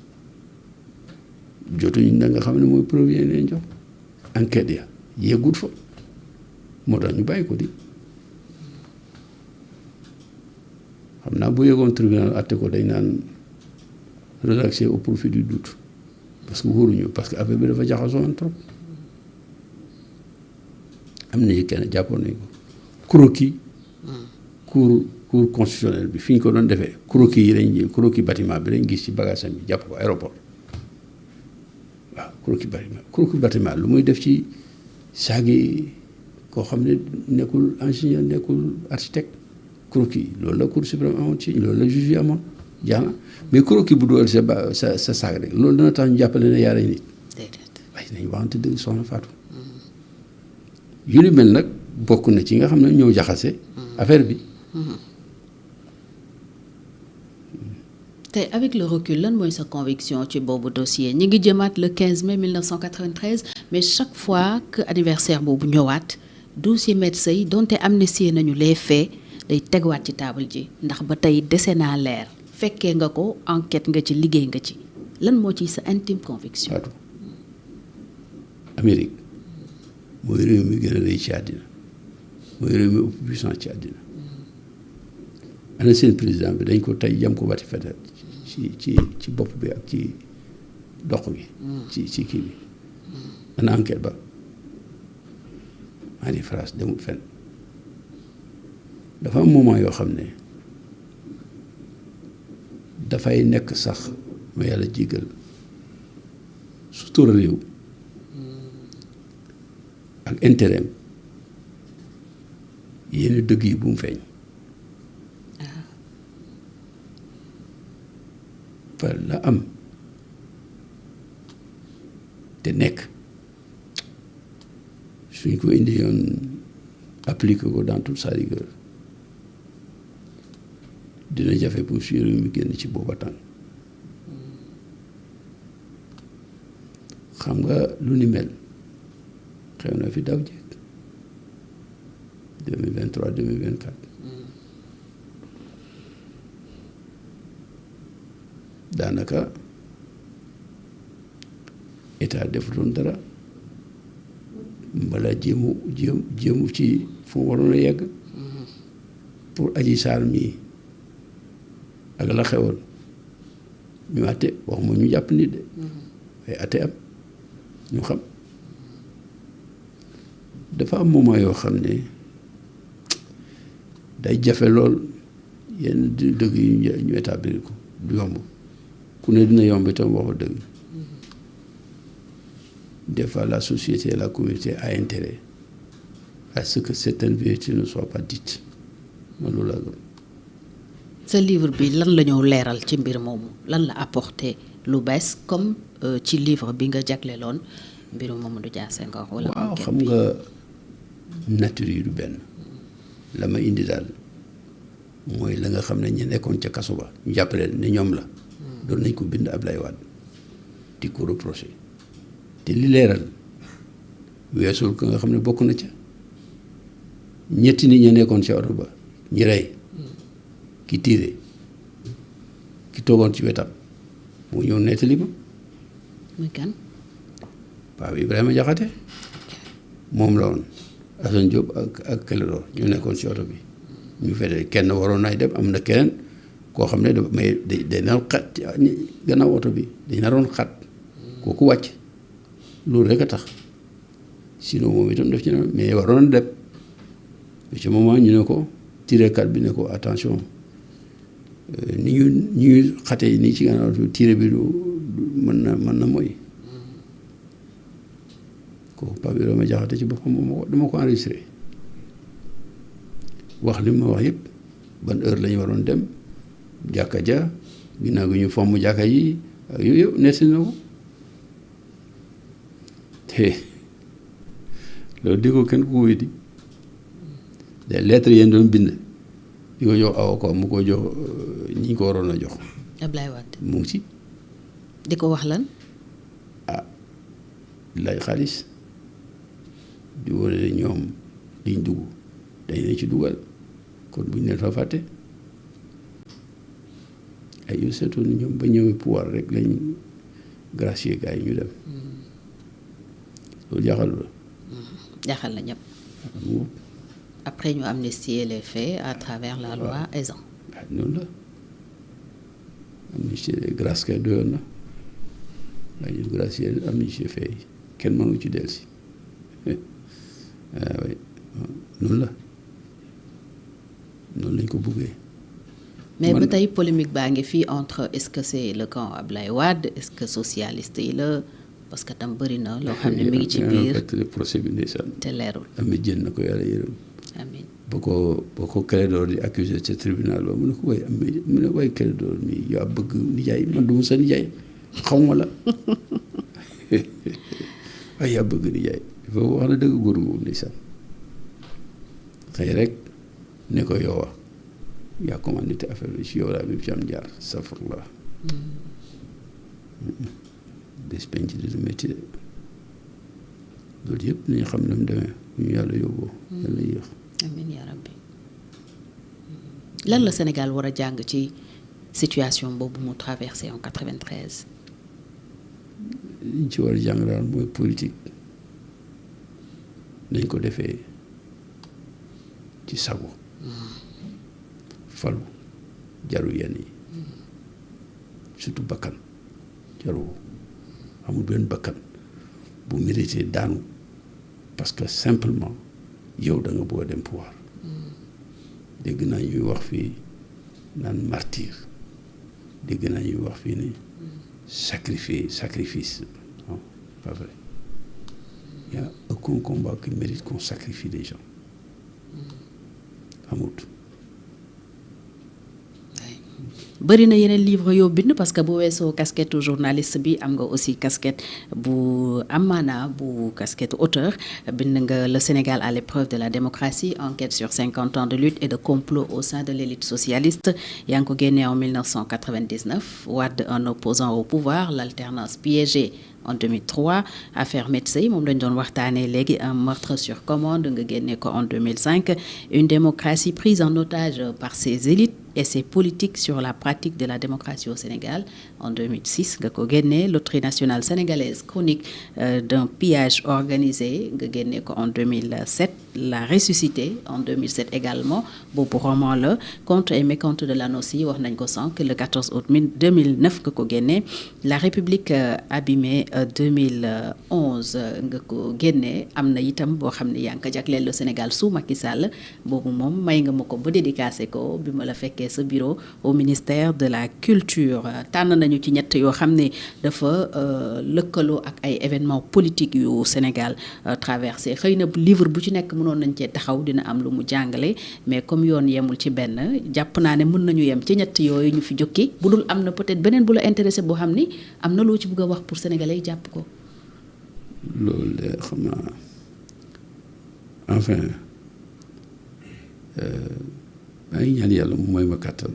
jotuñu na nga xam ne mooy preuve yi leen jox enquête ya yeggut fa moo tax ñu bàyyi ko di xam naa bu yeggoon tribunal atte ko dañ naan relaxé au profit du doute parce que wóoruñu parce que affaire bi dafa jaxasoo trop am na ci kenn jàppoon nañ ko croquis cour constitutionnel bi fi ñu ko doon defee croquis yi lañ jël croquis bâtiment bi lañ gis ci bagage am bi jàpp ko aéroport waaw croquis bâtiment lu muy def ci saagi koo xam ne nekkul ingénieur nekkul architecte croquis loolu la cour suprême amoon ci loolu la juge yi amoon jaana mais croquis bu dugal sa saag rek loolu dana tax ñu jàppale ne yaa rey nit waaye nañ waxante dëgg soxna Fatou yu ni mel nag bokk na ci nga xam ne ñoo jaxase affaire bi tey avec le recul lan mooy sa conviction ci boobu dossier ñi ngi jëmaat le 15 mai 1993 mais chaque fois que anniversaire boobu ñëwaat dossier médecin yi donte amnistié nañu les faits day tegwaat ci table ji ndax ba tey dese naa leer fekkee nga ko enquête nga ci liggéey nga ci lan moo ci sa intime conviction. Fatou Amérique mooy réew mi gën a rëy ci àddina mooy réew mi ëpp puissance ci àddina ana seen président bi dañ ko tey jam ko bati fetal ci bopp bi ak ci dox bi ci kii bi ana enquête ba maa di France demul fenn dafa am moment yoo xam ne dafay nekk sax ma yàlla jéggal sutura réew ak intérêt yenn dëgg yi bu mu feeñ fa la am te nekk suñ ko indi yoon appliqué ko dans toute sa rigueur dina jafe pour suñu réew mi génn ci booba tànn xam nga lu ni mel xew na fi daw jéeg 2023 2024 daanaka état defutoon dara mbala jéemu ci fu mu waroon a yegg pour Adji Sarr mii ak la xewoon ñu àtte waxuma ñu jàpp nit de waaye àtte am ñu xam dafa am moment yoo xam ne day jafe lool yenn dëgg yi ñu établir ko du yomb ku ne dina yomb itam waxu dëgg des fois la société et la communauté a intérêt à ce que certaines vérités ne soient pas dites man loolu laa gëm. sa livre bi lan la ñëw leeral ci mbir moomu lan la apporté lu bees comme ci livre bi nga jagleeloon mbiru Mamadou Dia Senghor wala waaw xam nga nature yi du benn la ma indi daal mooy la nga xam ne ñu nekkoon ca kaso ba ñu jàppale ne ñoom la doon nañ ko bind Ablaye Wade di ko reproché te li leeral weesul ko nga xam ne bokk na ca ñetti nit ña nekkoon ca oto ba ñi rey ki tiire ki toogoon ci wetam mu ñëw nettali ma muy kan Pape Ibrahima Jaxate moom la woon Assane Diop ak Clédor ñu nekkoon ci oto bi ñu fete kenn waroon naay dem am na keneen koo xam ne dafa mais day naroon xat gannaaw oto bi dañ naroon xat kooku wàcc loolu rek a tax sinon moom itam def ci na mais waroon na dem ci moment ñu ne ko tirekat bi ne ko attention ni ñuy xate nii ci gannaaw tiire bi du mën na mooy kooku Pape Ibrahima Jaxate ci boppam moom dama ko enregistré wax li ma wax yëpp ban heure la ñu waroon dem jàkka ja ginnaaw gi ñu fomm jàkka yi ak yooyu yëpp netti na ko te loolu di ko kenn ku wéy di des lettres yéen doon bind di ko jox avocat mu ko jox ñi ko waroon a jox Ablaye Wade mu ngi ci di ko wax lan laaj xaalis di wane ne ñoom liñ dugg dañ leen ci dugal kon buñ leen fa fàtte ay yu seetoon ni ñoom ba ñëwee pouvoir rek lañ gracier gars yi ñu dem loolu jaaxal la jaaxal na ñëpp après ñu amnistier les faits à travers la loi Ezzan noonu la amnistier grâce kay doyoon na waaye ñu gracier amnistier faits yi kenn mënu ci dellusi waaw noonu la noonu lañ ko buggee. mais ba tey polémique baa ngi fii entre est-ce que c'est le camp Ablaye Wade est-ce que socialiste yi la parce que tam bëri na loo xam ne mi ngi ci biir procès bi ndeysaan te leerul. Ami jën na ko yàlla yërëm. amiin boo ko Clédor di accusé ca tribunal ba mu ne ko way Ami mu ne way Clédor mi yaa bëgg nijaay man du ma sa nijaay xaw ma la waaye yaa bëgg nijaay foofu wax na dëgg góor moom ndeysaan xëy rek ne ko yow yaa commandité affaire bi ci yow laa bi ci am jaar safurla bés penc di métti de loolu yëpp nañu xam ne mu demee ñu yàlla yóbboo yàlla yéex amiin yaa rabbi lan la Sénégal war a jàng ci situation boobu mu traversé en 93 liñ ci war a jàng daal mooy politique nañ ko defee ci sago falu jaru yenn yi surtout bakkan jaru amul benn bakkan bu mérité daanu parce que simplement yow da nga bëgg a dem pouvoir dégg naa ñuy wax fii naan martyr dégg naa ñuy wax fii ni sacrifice non pas vrai il y a aucun combat qui mérite qu'on sacrifie des gens amut bëri na yeneen livre yoo bind parce que bu weesoo casquette journaliste bi am nga aussi casquette bu am maanaa bu casquette auteur bind nga le Sénégal à l'épreuve de la démocratie enquête sur 50 ans de lutte et de complot au sein de l'élite socialiste yaa ngi ko génnee en 1999 Wade un opposant au pouvoir l'alternance piégée en 2003 affaire Metsey moom lañ doon waxtaanee léegi un meurtre sur commande nga génne ko en 2005 une démocratie prise en otage par ses élites et ses politiques sur la pratique de la démocratie au Sénégal en 2006 nga ko génnee loterie nationale sénégalaise chronique d'un pillage organisé nga génne ko en 2007 la ressuscité en 2007 également boobu roman la Contes et mécontes de l'Anossi wax nañ ko sànq le 14 août 2009 nga ko génnee la République abîmée 2011 nga ko génnee am na itam boo xam ne yaa ngi ko jagleel le Sénégal sous Macky Sall boobu moom may nga ma ko ba dédicacé ko bi ma la fekkee sa bureau au ministère de la culture tànn nañu ci ñett yoo xam ne dafa lëkkaloo ak ay événements politiques yu Sénégal traversé xëy na livre bu ci nekk mënoon nañ cee taxaw dina am lu mu jàngale mais comme yoon yemul ci benn jàpp naa ne mën nañu yem ci ñett yooyu ñu fi jukki bu dul am na peut-être beneen bu la intéressé boo xam ni am na loo ci bëgg a wax pour sénégalais yi jàpp ko. loolu de xam naa enfin maa ngi ñaan yàlla mu mooy ma kàttan.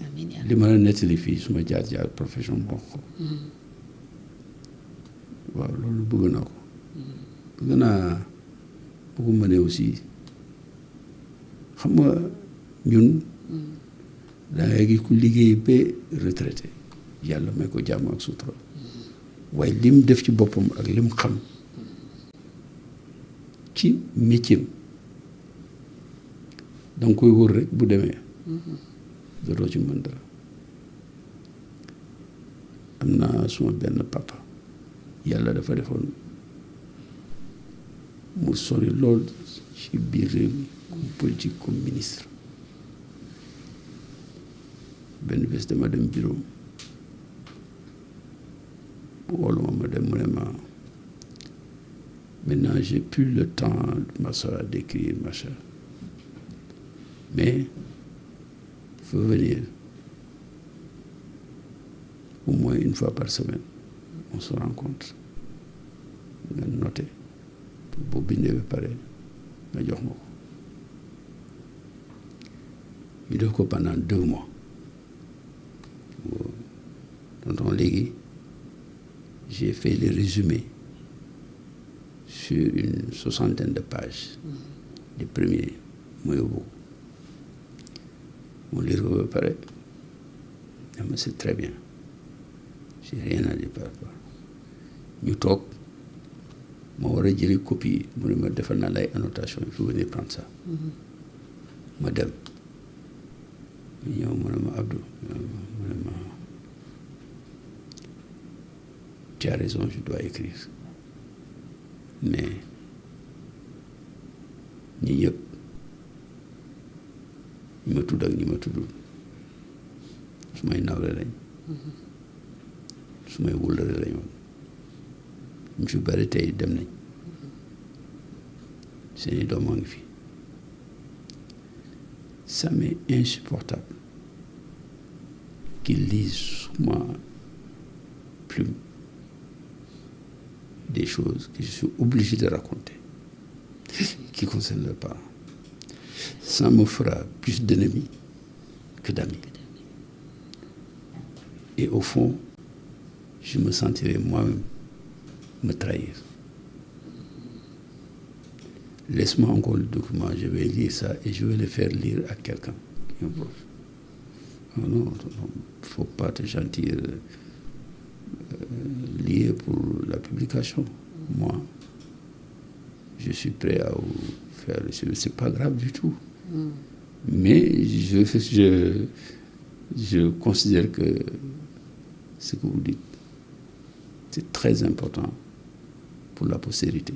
amiin li ma la nettali fii suma jaar profession boo ko. waaw loolu bëgg naa ko. bëgg naa bëggu ma ne aussi xam nga ñun. da ngay gis ku liggéey ba retraité yàlla may ko jàmm ak sutura waaye lim def ci boppam ak lim xam ci métier da nga koy wër rek bu demee dootoo ci mën dara am naa suma benn papa yàlla dafa defoon mu sori lool ci biir réew mi comme politique comme ministre benn bés dama dem bureau wóolu ma dem mu ne ma maintenant j'ai plus le temps de m'asseoir d'écrire machin mais faut venir au moins une fois par semaine on se rencontre nga noté boo bindee ba pare nga jox ma ko ñu def ko pendant 2 mois tonton léegi j'ai fait le résumé sur une 60aine de pages les premiers ma yóbbu mu lire ko ba pare mais c'est très bien j'ai rien à dire par rapport ñu toog ma war a jëli copie mu ne ma defal naa lay annotation il faut venir prendre ça ma dem ñëw mu ne ma Abdou mu ne ma tu as raison je dois écrire mais ñi ñëpp ñi ma tudd ak ñi ma tuddul su may nawle lañ su may wóllëre lañ woon ñu fi bari tey dem nañ seeni doom a ngi fi ça m'est insupportable qu'ils lisent sous ma plume des choses que je suis obligé de raconter qui concernent leurs parents. Ça me fera plus d'ennemis que d'amis. Et au fond, je me sentirai moi-même me trahir. Laisse-moi encore le document, je vais lire ça et je vais le faire lire à quelqu'un qui est proche. Non, il ne faut pas te sentir lié pour la publication. Moi, je suis prêt à vous faire le suivi. C'est pas grave du tout. Mais je considère que ce que vous dites, c'est très important pour la postérité.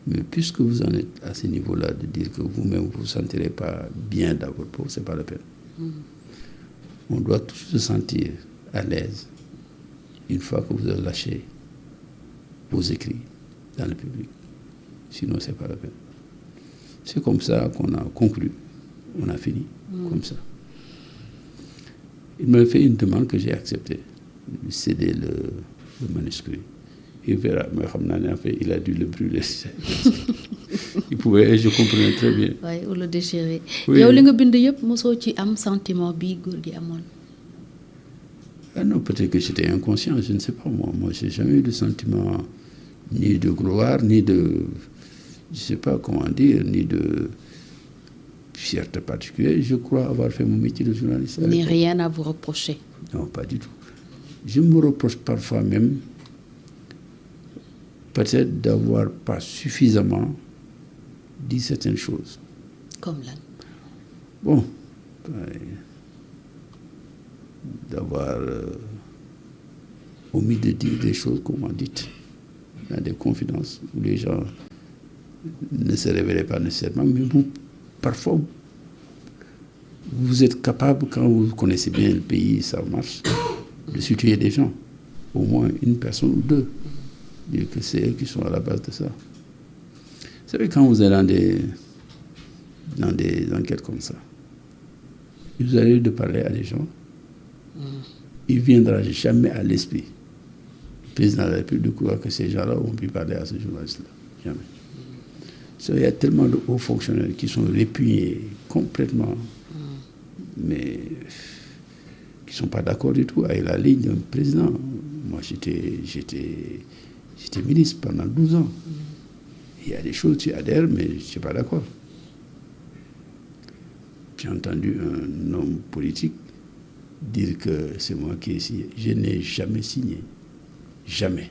Mais puisque vous en êtes à ce niveau-là, de dire que vous-même vous ne vous sentirez pas bien dans votre peau, ce n'est pas la peine. On doit tous se sentir à l'aise une fois que vous avez lâché vos écrits dans le public. Sinon, ce n'est pas la peine. C'est comme ça qu'on a conclu. On a fini comme ça. Il m'a fait une demande que j'ai acceptée. De céder le manuscrit. Il verra, mais en fait, il a dû le brûler. Il pouvait, je comprenais très bien. Oui, ou le déchirer. Oui. Yow li nga bind yëpp mosoo ci am sentiment bi góor gi amoon. Ah non, peut-être que j'étais inconscient, je ne sais pas moi. Moi, je n'ai jamais eu de sentiment ni de gloire, ni de, je ne sais pas comment dire, ni de fierté particulière. Je crois avoir fait mon métier de journaliste. Ni rien à vous reprocher. Non, pas du tout. Je me reproche parfois même peut-être d'avoir pas suffisamment dit certaines choses. Comme là. Bon, d'avoir omis de dire des choses qu'on m'a dites dans des confidences où les gens ne se révélaient pas nécessairement, mais vous, parfois, vous êtes capable, quand vous connaissez bien le pays, ça marche, de situer des gens, au moins une personne ou deux, dire que c'est eux qui sont à la base de ça. Vous savez, quand vous êtes dans des enquêtes comme ça, vous allez de parler à des gens, il ne viendra jamais à l'esprit, le président de la République, de croire que ces gens-là ont pu parler à ce journaliste-là. Jamais. Il y a tellement de hauts fonctionnaires qui sont répugnés complètement, mais qui ne sont pas d'accord du tout avec la ligne d'un président. Moi, j'étais ministre pendant 12 ans. Il y a des choses, tu adhères, mais je ne suis pas d'accord. J'ai entendu un homme politique dire que c'est moi qui ai signé. Je n'ai jamais signé, jamais,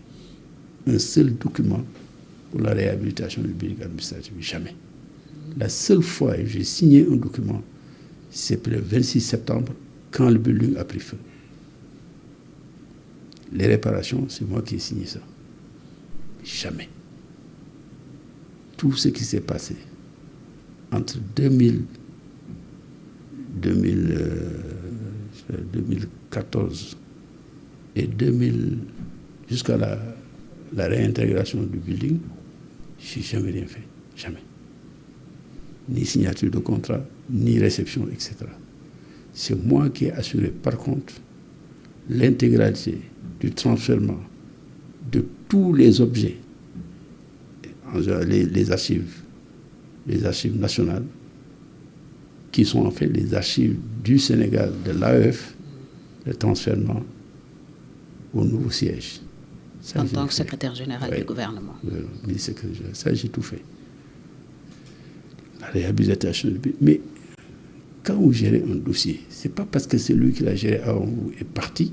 un seul document pour la réhabilitation du building administratif, jamais. La seule fois où j'ai signé un document, c'est le 26 septembre, quand le building a pris feu. Les réparations, c'est moi qui ai signé ça. Jamais. Tout ce qui s'est passé entre 2014 et 2000, jusqu'à la réintégration du building, je n'ai jamais rien fait. Jamais. Ni signature de contrat, ni réception, etc. C'est moi qui ai assuré, par contre, l'intégralité du transfèrement de tous les objets, les archives nationales, qui sont en fait les archives du Sénégal, de l'AEF, le transfèrement au nouveau siège. Ça, en tant que secrétaire général du gouvernement. Oui, ça, j'ai tout fait. La réhabilitation. Mais quand vous gérez un dossier, ce n'est pas parce que celui qui l'a géré avant vous est parti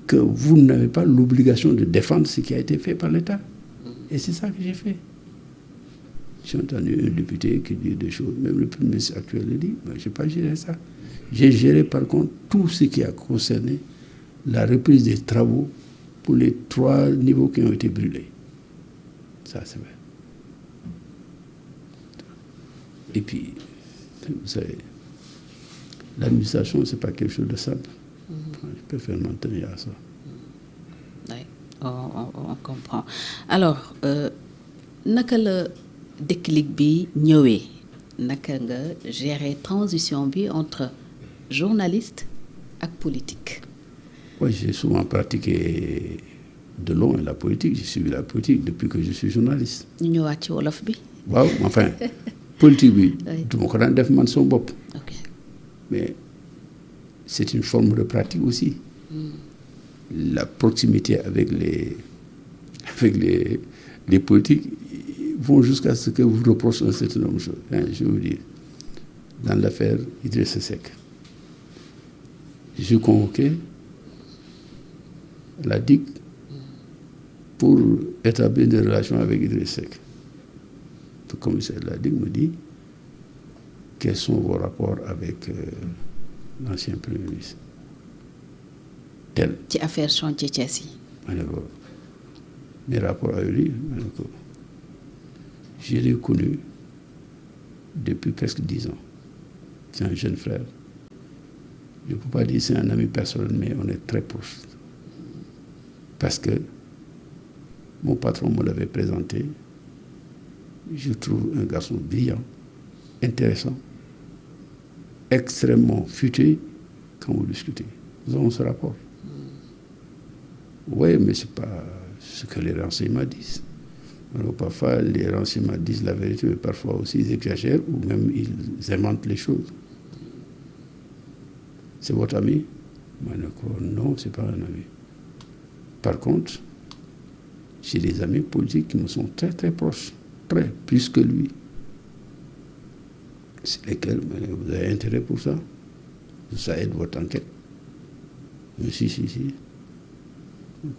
que vous n'avez pas l'obligation de défendre ce qui a été fait par l'État. Et c'est ça que j'ai fait. J'ai entendu un député qui dit des choses, même le Premier ministre actuel le dit, mais je n'ai pas géré ça. J'ai géré par contre tout ce qui a concerné la reprise des travaux pour les 3 niveaux qui ont été brûlés. Ça, c'est vrai. Et puis, vous savez, l'administration, ce n'est pas quelque chose de simple. Je préfère m'en tenir à ça. Oui, on comprend. Alors, naka la déclic bi ñëwee, naka nga gérer transition bi entre journaliste et politique? Oui, j'ai souvent pratiqué de loin la politique. J'ai suivi la politique depuis que je suis journaliste. Ñu ñëwaat ci wolof bi. Waaw, enfin, politique bi, du ma ko daan def man sama bopp. Ok. Mais c'est une forme de pratique aussi. La proximité avec les politiques vont jusqu'à ce que vous reprochez un certain nombre de choses. Je vais vous dire, dans l'affaire Idrissa Seck, je suis convoqué à la DIC pour établir des relations avec Idrissa Seck. Le commissaire de la DIC me dit, quels sont vos rapports avec l'ancien Premier ministre? Tel. Ci affaire chantier Thiès yi. Ma ne ko, mes rapports avec lui, ma ne ko, je l'ai connu depuis presque 10 ans. C'est un jeune frère. Je ne peux pas dire c'est un ami personnel, mais on est très proches. Parce que mon patron me l'avait présenté. Je trouve un garçon brillant, intéressant, extrêmement futé quand vous discutez. Nous avons ce rapport. Oui, mais ce n'est pas ce que les renseignements disent. Alors, parfois, les renseignements disent la vérité, mais parfois aussi ils exagèrent ou même ils inventent les choses. C'est votre ami? Non, c'est pas un ami. Par contre, j'ai des amis politiques qui me sont très très proches, très, plus que lui. C'est lesquels vous avez intérêt pour ça? Ça aide votre enquête. Mais si.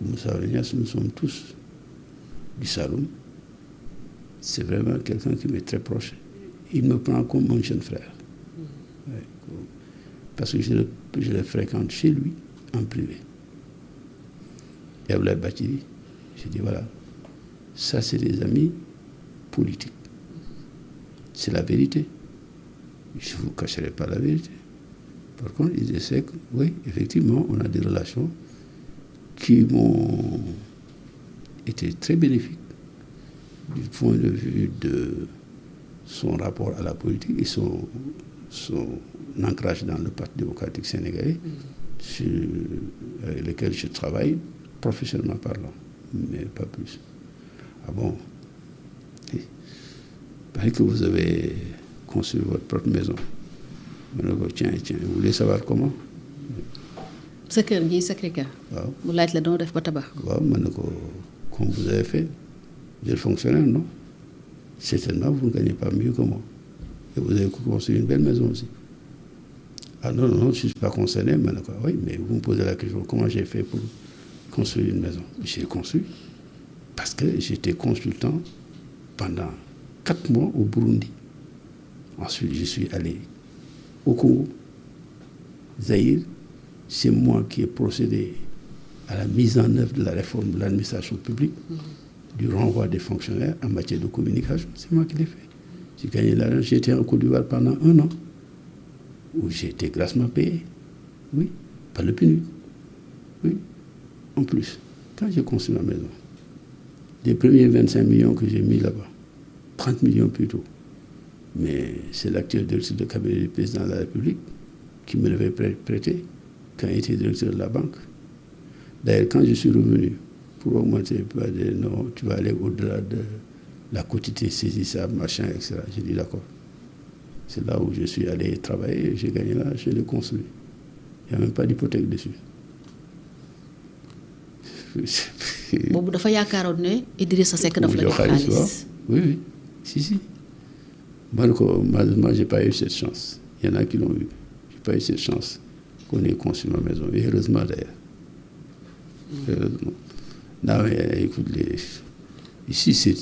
Moussa Niasse, nous sommes tous du Saloum. C'est vraiment quelqu'un qui m'est très proche. Il me prend comme mon jeune frère. Ouais, parce que je le fréquente chez lui, en privé. Et Abdoulaye Bathily, j'ai dit voilà, ça c'est des amis politiques. C'est la vérité. Je ne vous cacherai pas la vérité. Par contre, il sait que, oui, effectivement, on a des relations qui m'ont été très bénéfiques du point de vue de son rapport à la politique et son ancrage dans le Parti démocratique sénégalais, avec lequel je travaille professionnellement parlant, mais pas plus. Ah bon? Il paraît que vous avez construit votre propre maison. Tiens, vous voulez savoir comment? sa kër gi Sacré-Cœur. waaw mu laaj la doo def ba tabax. waaw comme vous avez fait, vous êtes fonctionnaire, non? Certainement, vous ne gagnez pas mieux que moi. Et vous avez construit une belle maison aussi. Ah non, je ne suis pas concerné. Oui, mais vous me posez la question, comment j'ai fait pour construire une maison? J'ai construit parce que j'étais consultant pendant 4 mois au Burundi. Ensuite, je suis allé au Congo, Zaïre. C'est moi qui ai procédé à la mise en œuvre de la réforme de l'administration publique, du renvoi des fonctionnaires en matière de communication. C'est moi qui l'ai fait. J'ai gagné l'argent. J'ai été en Côte d'Ivoire pendant 1 an, où j'ai été grassement payé. Oui, par le PNUD. Oui, en plus, quand j'ai construit ma maison, les premiers 25 millions que j'ai mis là-bas, 30 millions plutôt, mais c'est l'actuel directeur de cabinet du président de la République qui me l'avait prêté quand il était directeur de la banque. D'ailleurs, quand je suis revenu pour augmenter, non, tu vas aller au-delà de la quotité saisissable, machin, etc. J'ai dit d'accord. C'est là où je suis allé travailler, j'ai gagné là, je l'ai construit. Il n'y a même pas d'hypothèque dessus. boobu dafa yaakaaroon ne Idrissa Seck dafa la jox xaalis. Oui, si. Malheureusement, je n'ai pas eu cette chance. Il y en a qui l'ont eu. Je n'ai pas eu cette chance qu'on ait construit ma maison. Et heureusement d'ailleurs. Heureusement. Non, mais écoute, ici,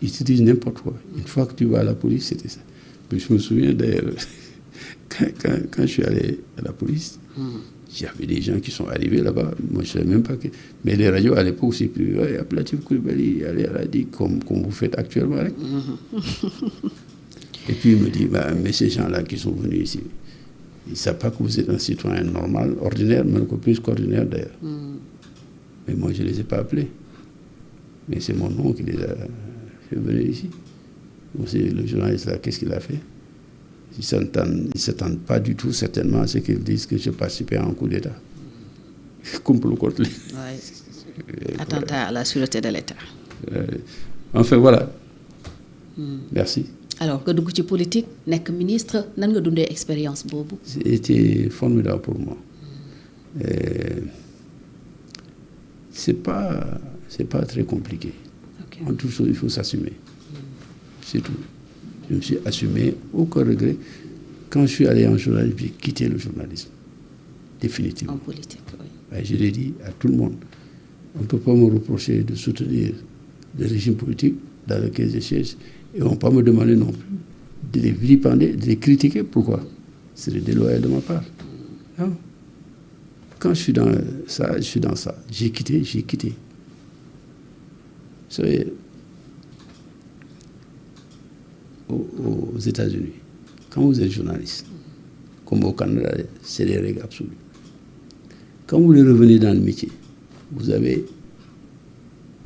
ils te disent n'importe quoi. Une fois que tu vas à la police, c'était ça. Mais je me souviens d'ailleurs, quand je suis allé à la police, il y avait des gens qui sont arrivés là-bas. Moi, je ne savais même pas que... Mais les radios, à l'époque, c'est plus... Ouais, Ablatif Coulibaly, allez à la DIC, comme vous faites actuellement. Et puis, il me dit, mais ces gens-là qui sont venus ici, ils ne savent pas que vous êtes un citoyen normal, ordinaire, mais encore plus qu'ordinaire d'ailleurs. Mais moi, je ne les ai pas appelés. Mais c'est mon nom qui les a fait venir ici. Aussi, le journaliste là, qu'est-ce qu'il a fait? Ils ne s'attendent pas du tout, certainement, à ce qu'ils disent que je participais à un coup d'État. Complot contre lui. Attentat à la sûreté de l'État. Enfin, voilà. Merci. Alors, nga dugg ci politique, nekk ministre, nan nga dundee expérience boobu? C'était formidable pour moi. C'est pas très compliqué. Okay. En toute chose, il faut s'assumer. C'est tout. Je me suis assumé, aucun regret. Quand je suis allé en journalisme, j'ai quitté le journalisme. Définitivement. En politique, oui. Je l'ai dit à tout le monde. On ne peut pas me reprocher de soutenir le régime politique dans lequel je siège. Et on ne peut pas me demander non plus de les vilipender, de les critiquer. Pourquoi? C'est déloyal de ma part. Non. Quand je suis dans ça, je suis dans ça. J'ai quitté. Vous savez, aux États-Unis, quand vous êtes journaliste, comme au Canada, c'est des règles absolues. Quand vous revenez dans le métier, vous avez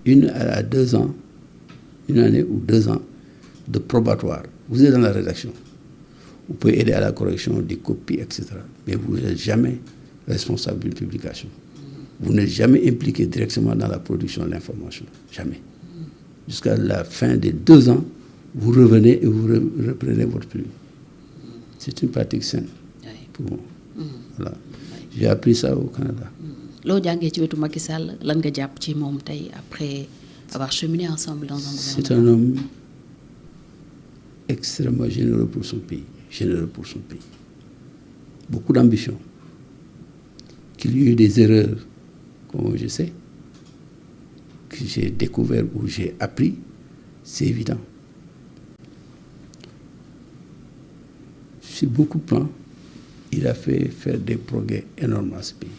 1 à 2 ans, 1 année ou 2 ans de probatoire. Vous êtes dans la rédaction. Vous pouvez aider à la correction des copies, etc. Mais vous n'êtes jamais responsable d'une publication. Vous n'êtes jamais impliqué directement dans la production de l'information. Jamais. Jusqu'à la fin des 2 ans, vous revenez et vous reprenez votre plume. C'est une pratique saine pour moi. Voilà. J'ai appris ça au Canada. loo jàngee ci wetu Macky Sall lan nga jàpp ci moom tey après avoir cheminé ensemble dans un gouvernement. C'est un homme extrêmement généreux pour son pays. Beaucoup d'ambition. Qu'il y ait eu des erreurs, comme je sais, que j'ai découvert ou j'ai appris, c'est évident. Sur beaucoup de plans, il a fait faire des progrès énormes à ce pays.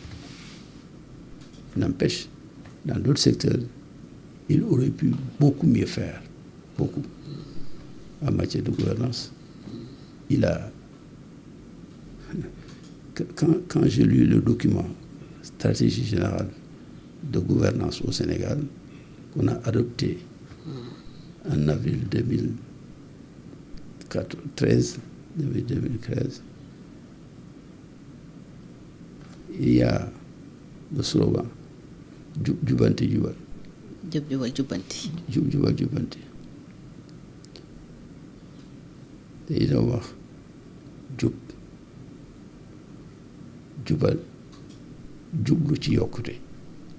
N'empêche, dans d'autres secteurs, il aurait pu beaucoup mieux faire. Beaucoup. En matière de gouvernance. Il a... Quand j'ai lu le document Stratégie générale de gouvernance au Sénégal, qu'on a adopté en avril 2013, il y a le slogan Jubanti Jubal. Jubal Jubanti. Jubal Jubanti. te il a wax jub jubal jublu ci yokkute.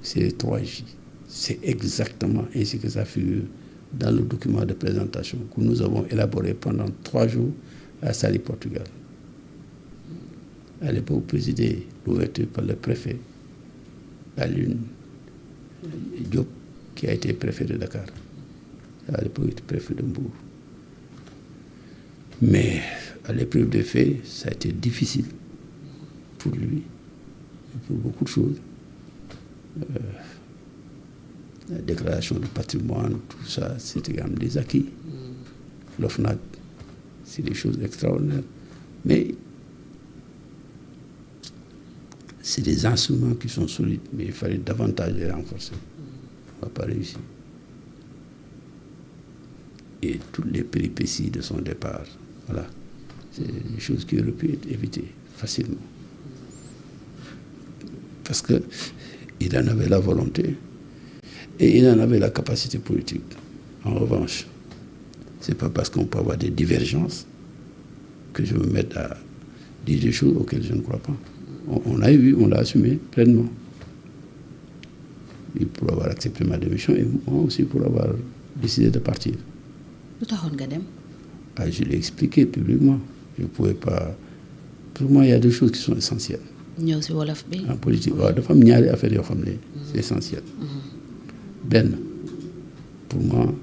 C'est 3 J. C'est exactement ainsi que ça figure dans le document de présentation que nous avons élaboré pendant 3 jours à Saly, Portugal. À l'époque, présidé l'ouverture par le préfet Alioune Diop, qui a été préfet de Dakar. À l'époque, il était préfet de Mbour. Mais à l'épreuve des faits, ça a été difficile pour lui, pour beaucoup de choses. La déclaration de patrimoine, tout ça, c'était quand même des acquis. L'OFNAC, c'est des choses extraordinaires. Mais c'est des instruments qui sont solides, mais il fallait davantage les renforcer. On n'a pas réussi. Et toutes les péripéties de son départ, voilà, c'est des choses qui auraient pu être évitées facilement. Parce qu'il en avait la volonté et il en avait la capacité politique. En revanche, ce n'est pas parce qu'on peut avoir des divergences que je me mette à dire des choses auxquelles je ne crois pas. On a vu, on l'a assumé pleinement. Il pour avoir accepté ma démission et moi aussi pour avoir décidé de partir. Je l'ai expliqué publiquement. Je ne pouvais pas... Pour moi, il y a 2 choses qui sont essentielles. En politique, dafa am ñaari affaire yoo xam ne c'est essentiel. Ben, pour moi,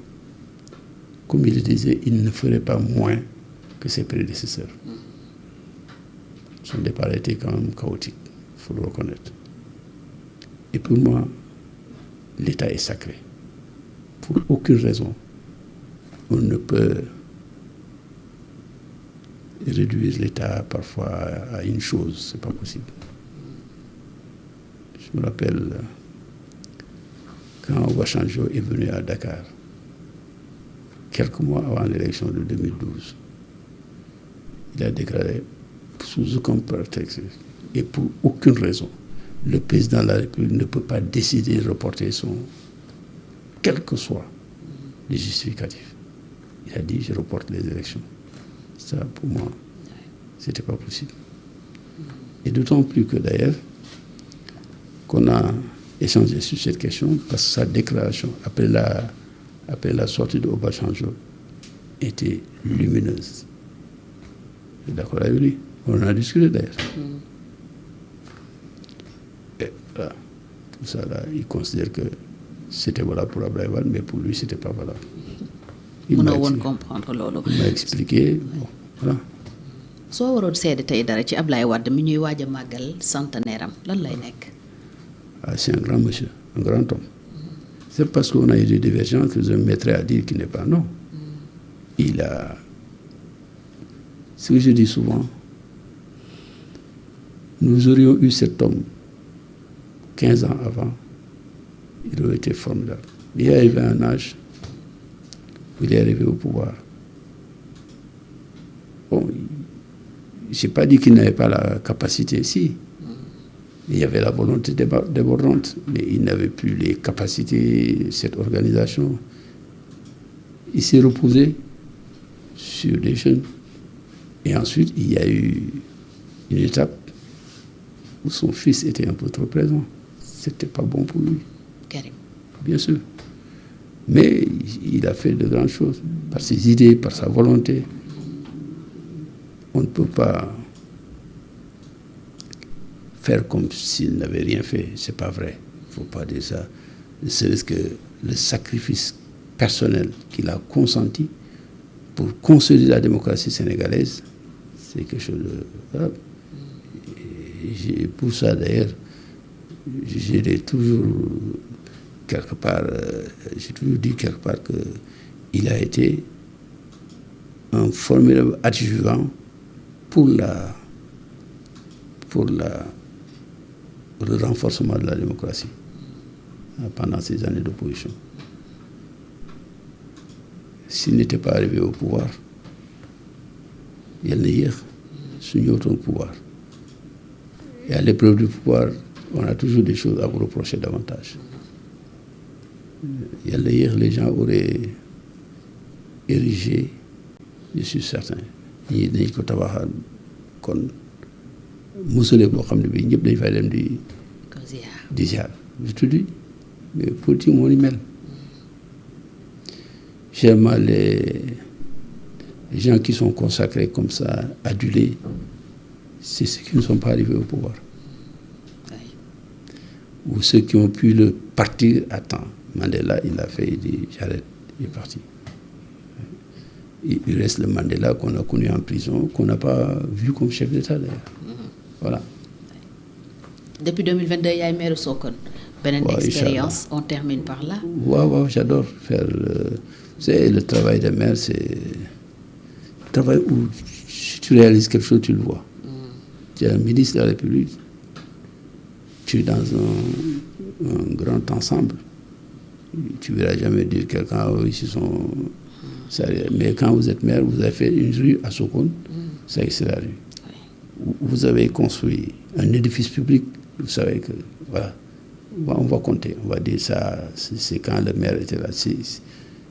comme il le disait, il ne ferait pas moins que ses prédécesseurs. Son départ a été quand même chaotique, il faut le reconnaître. Et pour moi, l'État est sacré. Pour aucune raison, on ne peut réduire l'État parfois à une chose, c'est pas possible. Je me rappelle quand Obasanjo est venu à Dakar, quelques mois avant l'élection de 2012, il a déclaré sous aucun prétexte et pour aucune raison, le président de la République ne peut pas décider de reporter quel que soit les justificatifs. Il a dit, je reporte les élections. Ça, pour moi, c'était pas possible. Et d'autant plus que d'ailleurs, qu'on a échangé sur cette question, parce que sa déclaration, après la sortie de Obasanjo, était lumineuse. Je suis d'accord avec lui. On en a discuté d'ailleurs. Et là, tout ça là, il considère que c'était valable pour Abdoulaye Wade, mais pour lui, c'était pas valable. Il m'a expliqué. Bon, voilà. soo waroon seede tey dara ci Abdoulaye Wade mi ñuy waaj a màggal centenaire am lan lay nekk. C'est un grand monsieur, un grand homme. C'est parce qu'on a eu des divergences que je me mettrais à dire qu'il n'est pas non. Il a... Ce que je dis souvent, nous aurions eu cet homme 15 ans avant, il aurait été formidable. Il est arrivé à un âge où il est arrivé au pouvoir. Bon, je n'ai pas dit qu'il n'avait pas la capacité, si. Il y avait la volonté débordante, mais il n'avait plus les capacités, cette organisation. Il s'est reposé sur les jeunes. Et ensuite, il y a eu une étape où son fils était un peu trop présent. C'était pas bon pour lui. Karim. Bien sûr. Mais il a fait de grandes choses par ses idées, par sa volonté. On ne peut pas faire comme s'il n'avait rien fait. C'est pas vrai. Il ne faut pas dire ça. C'est que le sacrifice personnel qu'il a consenti pour consolider la démocratie sénégalaise, c'est quelque chose de... Voilà. Pour ça, d'ailleurs, j'ai toujours quelque part, j'ai toujours dit quelque part qu'il a été un formidable adjuvant pour le renforcement de la démocratie pendant ces années d'opposition. S'il n'était pas arrivé au pouvoir, il y a le pouvoir. Et à l'épreuve du pouvoir, on a toujours des choses à vous reprocher davantage. Il y a les gens auraient érigé, je suis certain, ñii dañ ko tabaxal kon mausolée boo xam ne bii ñëpp dañ fay dem di ziar. Je te dis, mais politique moo ni mel. Généralement, les gens qui sont consacrés comme ça, adulés, c'est ceux qui ne sont pas arrivés au pouvoir. Oui. Ou ceux qui ont pu le partir à temps. Mandela, il a fait, il dit, j'arrête, il est parti. Il reste le Mandela qu'on a connu en prison, qu'on n'a pas vu comme chef d'État d'ailleurs. Voilà. Depuis 2022, il y a maire Sokone. Une expérience, on termine par là. Wow, j'adore faire le travail de maire, c'est le travail où si tu réalises quelque chose, tu le vois. Tu es un ministre de la République, tu es dans un grand ensemble. Tu ne verras jamais dire quelqu'un, ici sont... Mais quand vous êtes maire, vous avez fait une rue à Sokone, ça c'est la rue. Oui. Vous avez construit un édifice public, vous savez que, voilà, on va compter, on va dire ça, c'est quand le maire était là.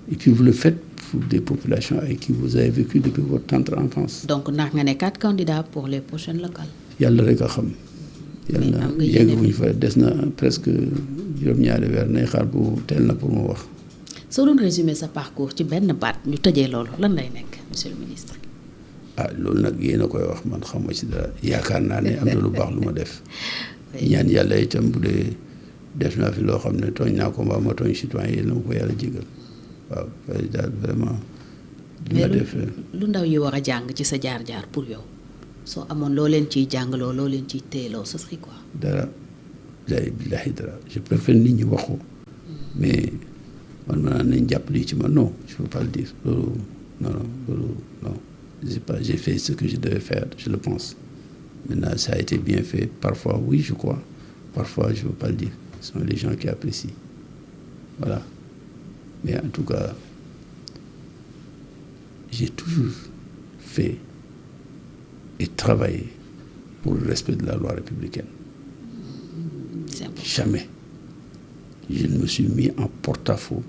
Et puis vous le faites pour des populations avec qui vous avez vécu depuis votre tendre enfance. Donc, nous avons 4 candidats pour les prochaines locales. Yàlla rek a xam. Yàlla yegguñu fa des na presque juróom-ñaari weer nay xaar bu teel na pour mu wax. soo doon résumer sa parcours ci benn baat ñu tëjee loolu lan lay nekk monsieur le ministre. loolu nag yéen a koy wax man xamuma ci dara yaakaar naa ne am na lu baax lu ma def. ñaan yàlla itam bu dee def naa fi loo xam ne tooñ naa ko mbaa ma tooñ citoyen yi la ma ko yàlla jégal waaw daal vraiment. li ma def lu ndaw yi war a jàng ci sa jaar-jaar pour yow soo amoon loo leen ciy jàngaloo loo leen ciy téyeloo ce serait quoi. dara billahi dara je préfère nit ñi wax ko mais. man ma naan nañ jàpp lii ci man non je ne peux pas le dire loolu non j'ai fait ce que je devais faire je le pense maintenant ça a été bien fait parfois oui je crois parfois je ne veux pas le dire ce sont les gens qui apprécient voilà mais en tout cas j'ai toujours fait et travaillé pour le respect de la loi républicaine. Jamais je ne me suis mis en porte-à-faux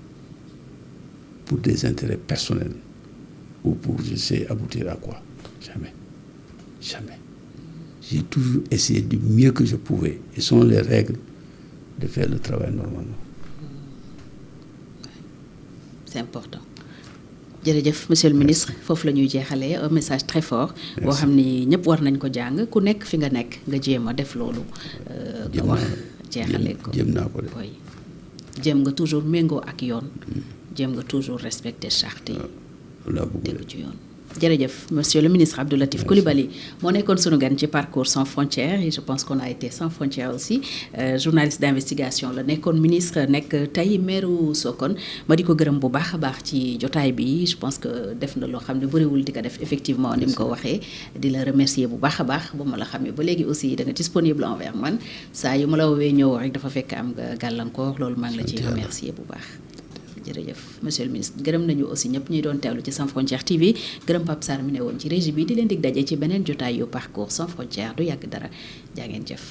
pour des intérêts personnels ou pour, je sais, aboutir à quoi. Jamais. Jamais. J'ai toujours essayé du mieux que je pouvais, et ce sont les règles, de faire le travail normalement. C'est important. jërëjëf monsieur le ministre foofu la ñuy jeexalee un message très fort boo xam ni ñëpp war nañ ko jàng ku nekk fi nga nekk nga jéem a def loolu nga wax jeexalee ko jéem naa ko de jéem nga toujours méngoo ak yoon jéem nga toujours respecter charte yi tegu ci yoon jërëjëf monsieur le ministre Abdou Latif Coulibaly moo nekkoon sunu gan ci parcours sans frontières et je pense qu'on a été sans frontières aussi journaliste d'investigation la nekkoon ministre nekk tey maire Sokone ma di ko gërëm bu baax a baax ci jotaay bi je pense que def na loo xam ne bëriwul di ko def effectivement ni mu ko waxee di la remercier bu baax a baax ba ma la xamee ba léegi aussi da nga disponible envers man saa yu ma la woowee ñëw rek dafa fekk am nga gàllankoor loolu maa ngi la ciy remercier bu baax jërëjëf monsieur le ministre gërëm nañu aussi ñëpp ñuy doon teewlu ci Sans Frontières TV gërëm Pape Sarr mi ne woon ci régie bi di leen dig daje ci beneen jotaay yu parcours Sans Frontières du yàgg dara jaa ngeen jëf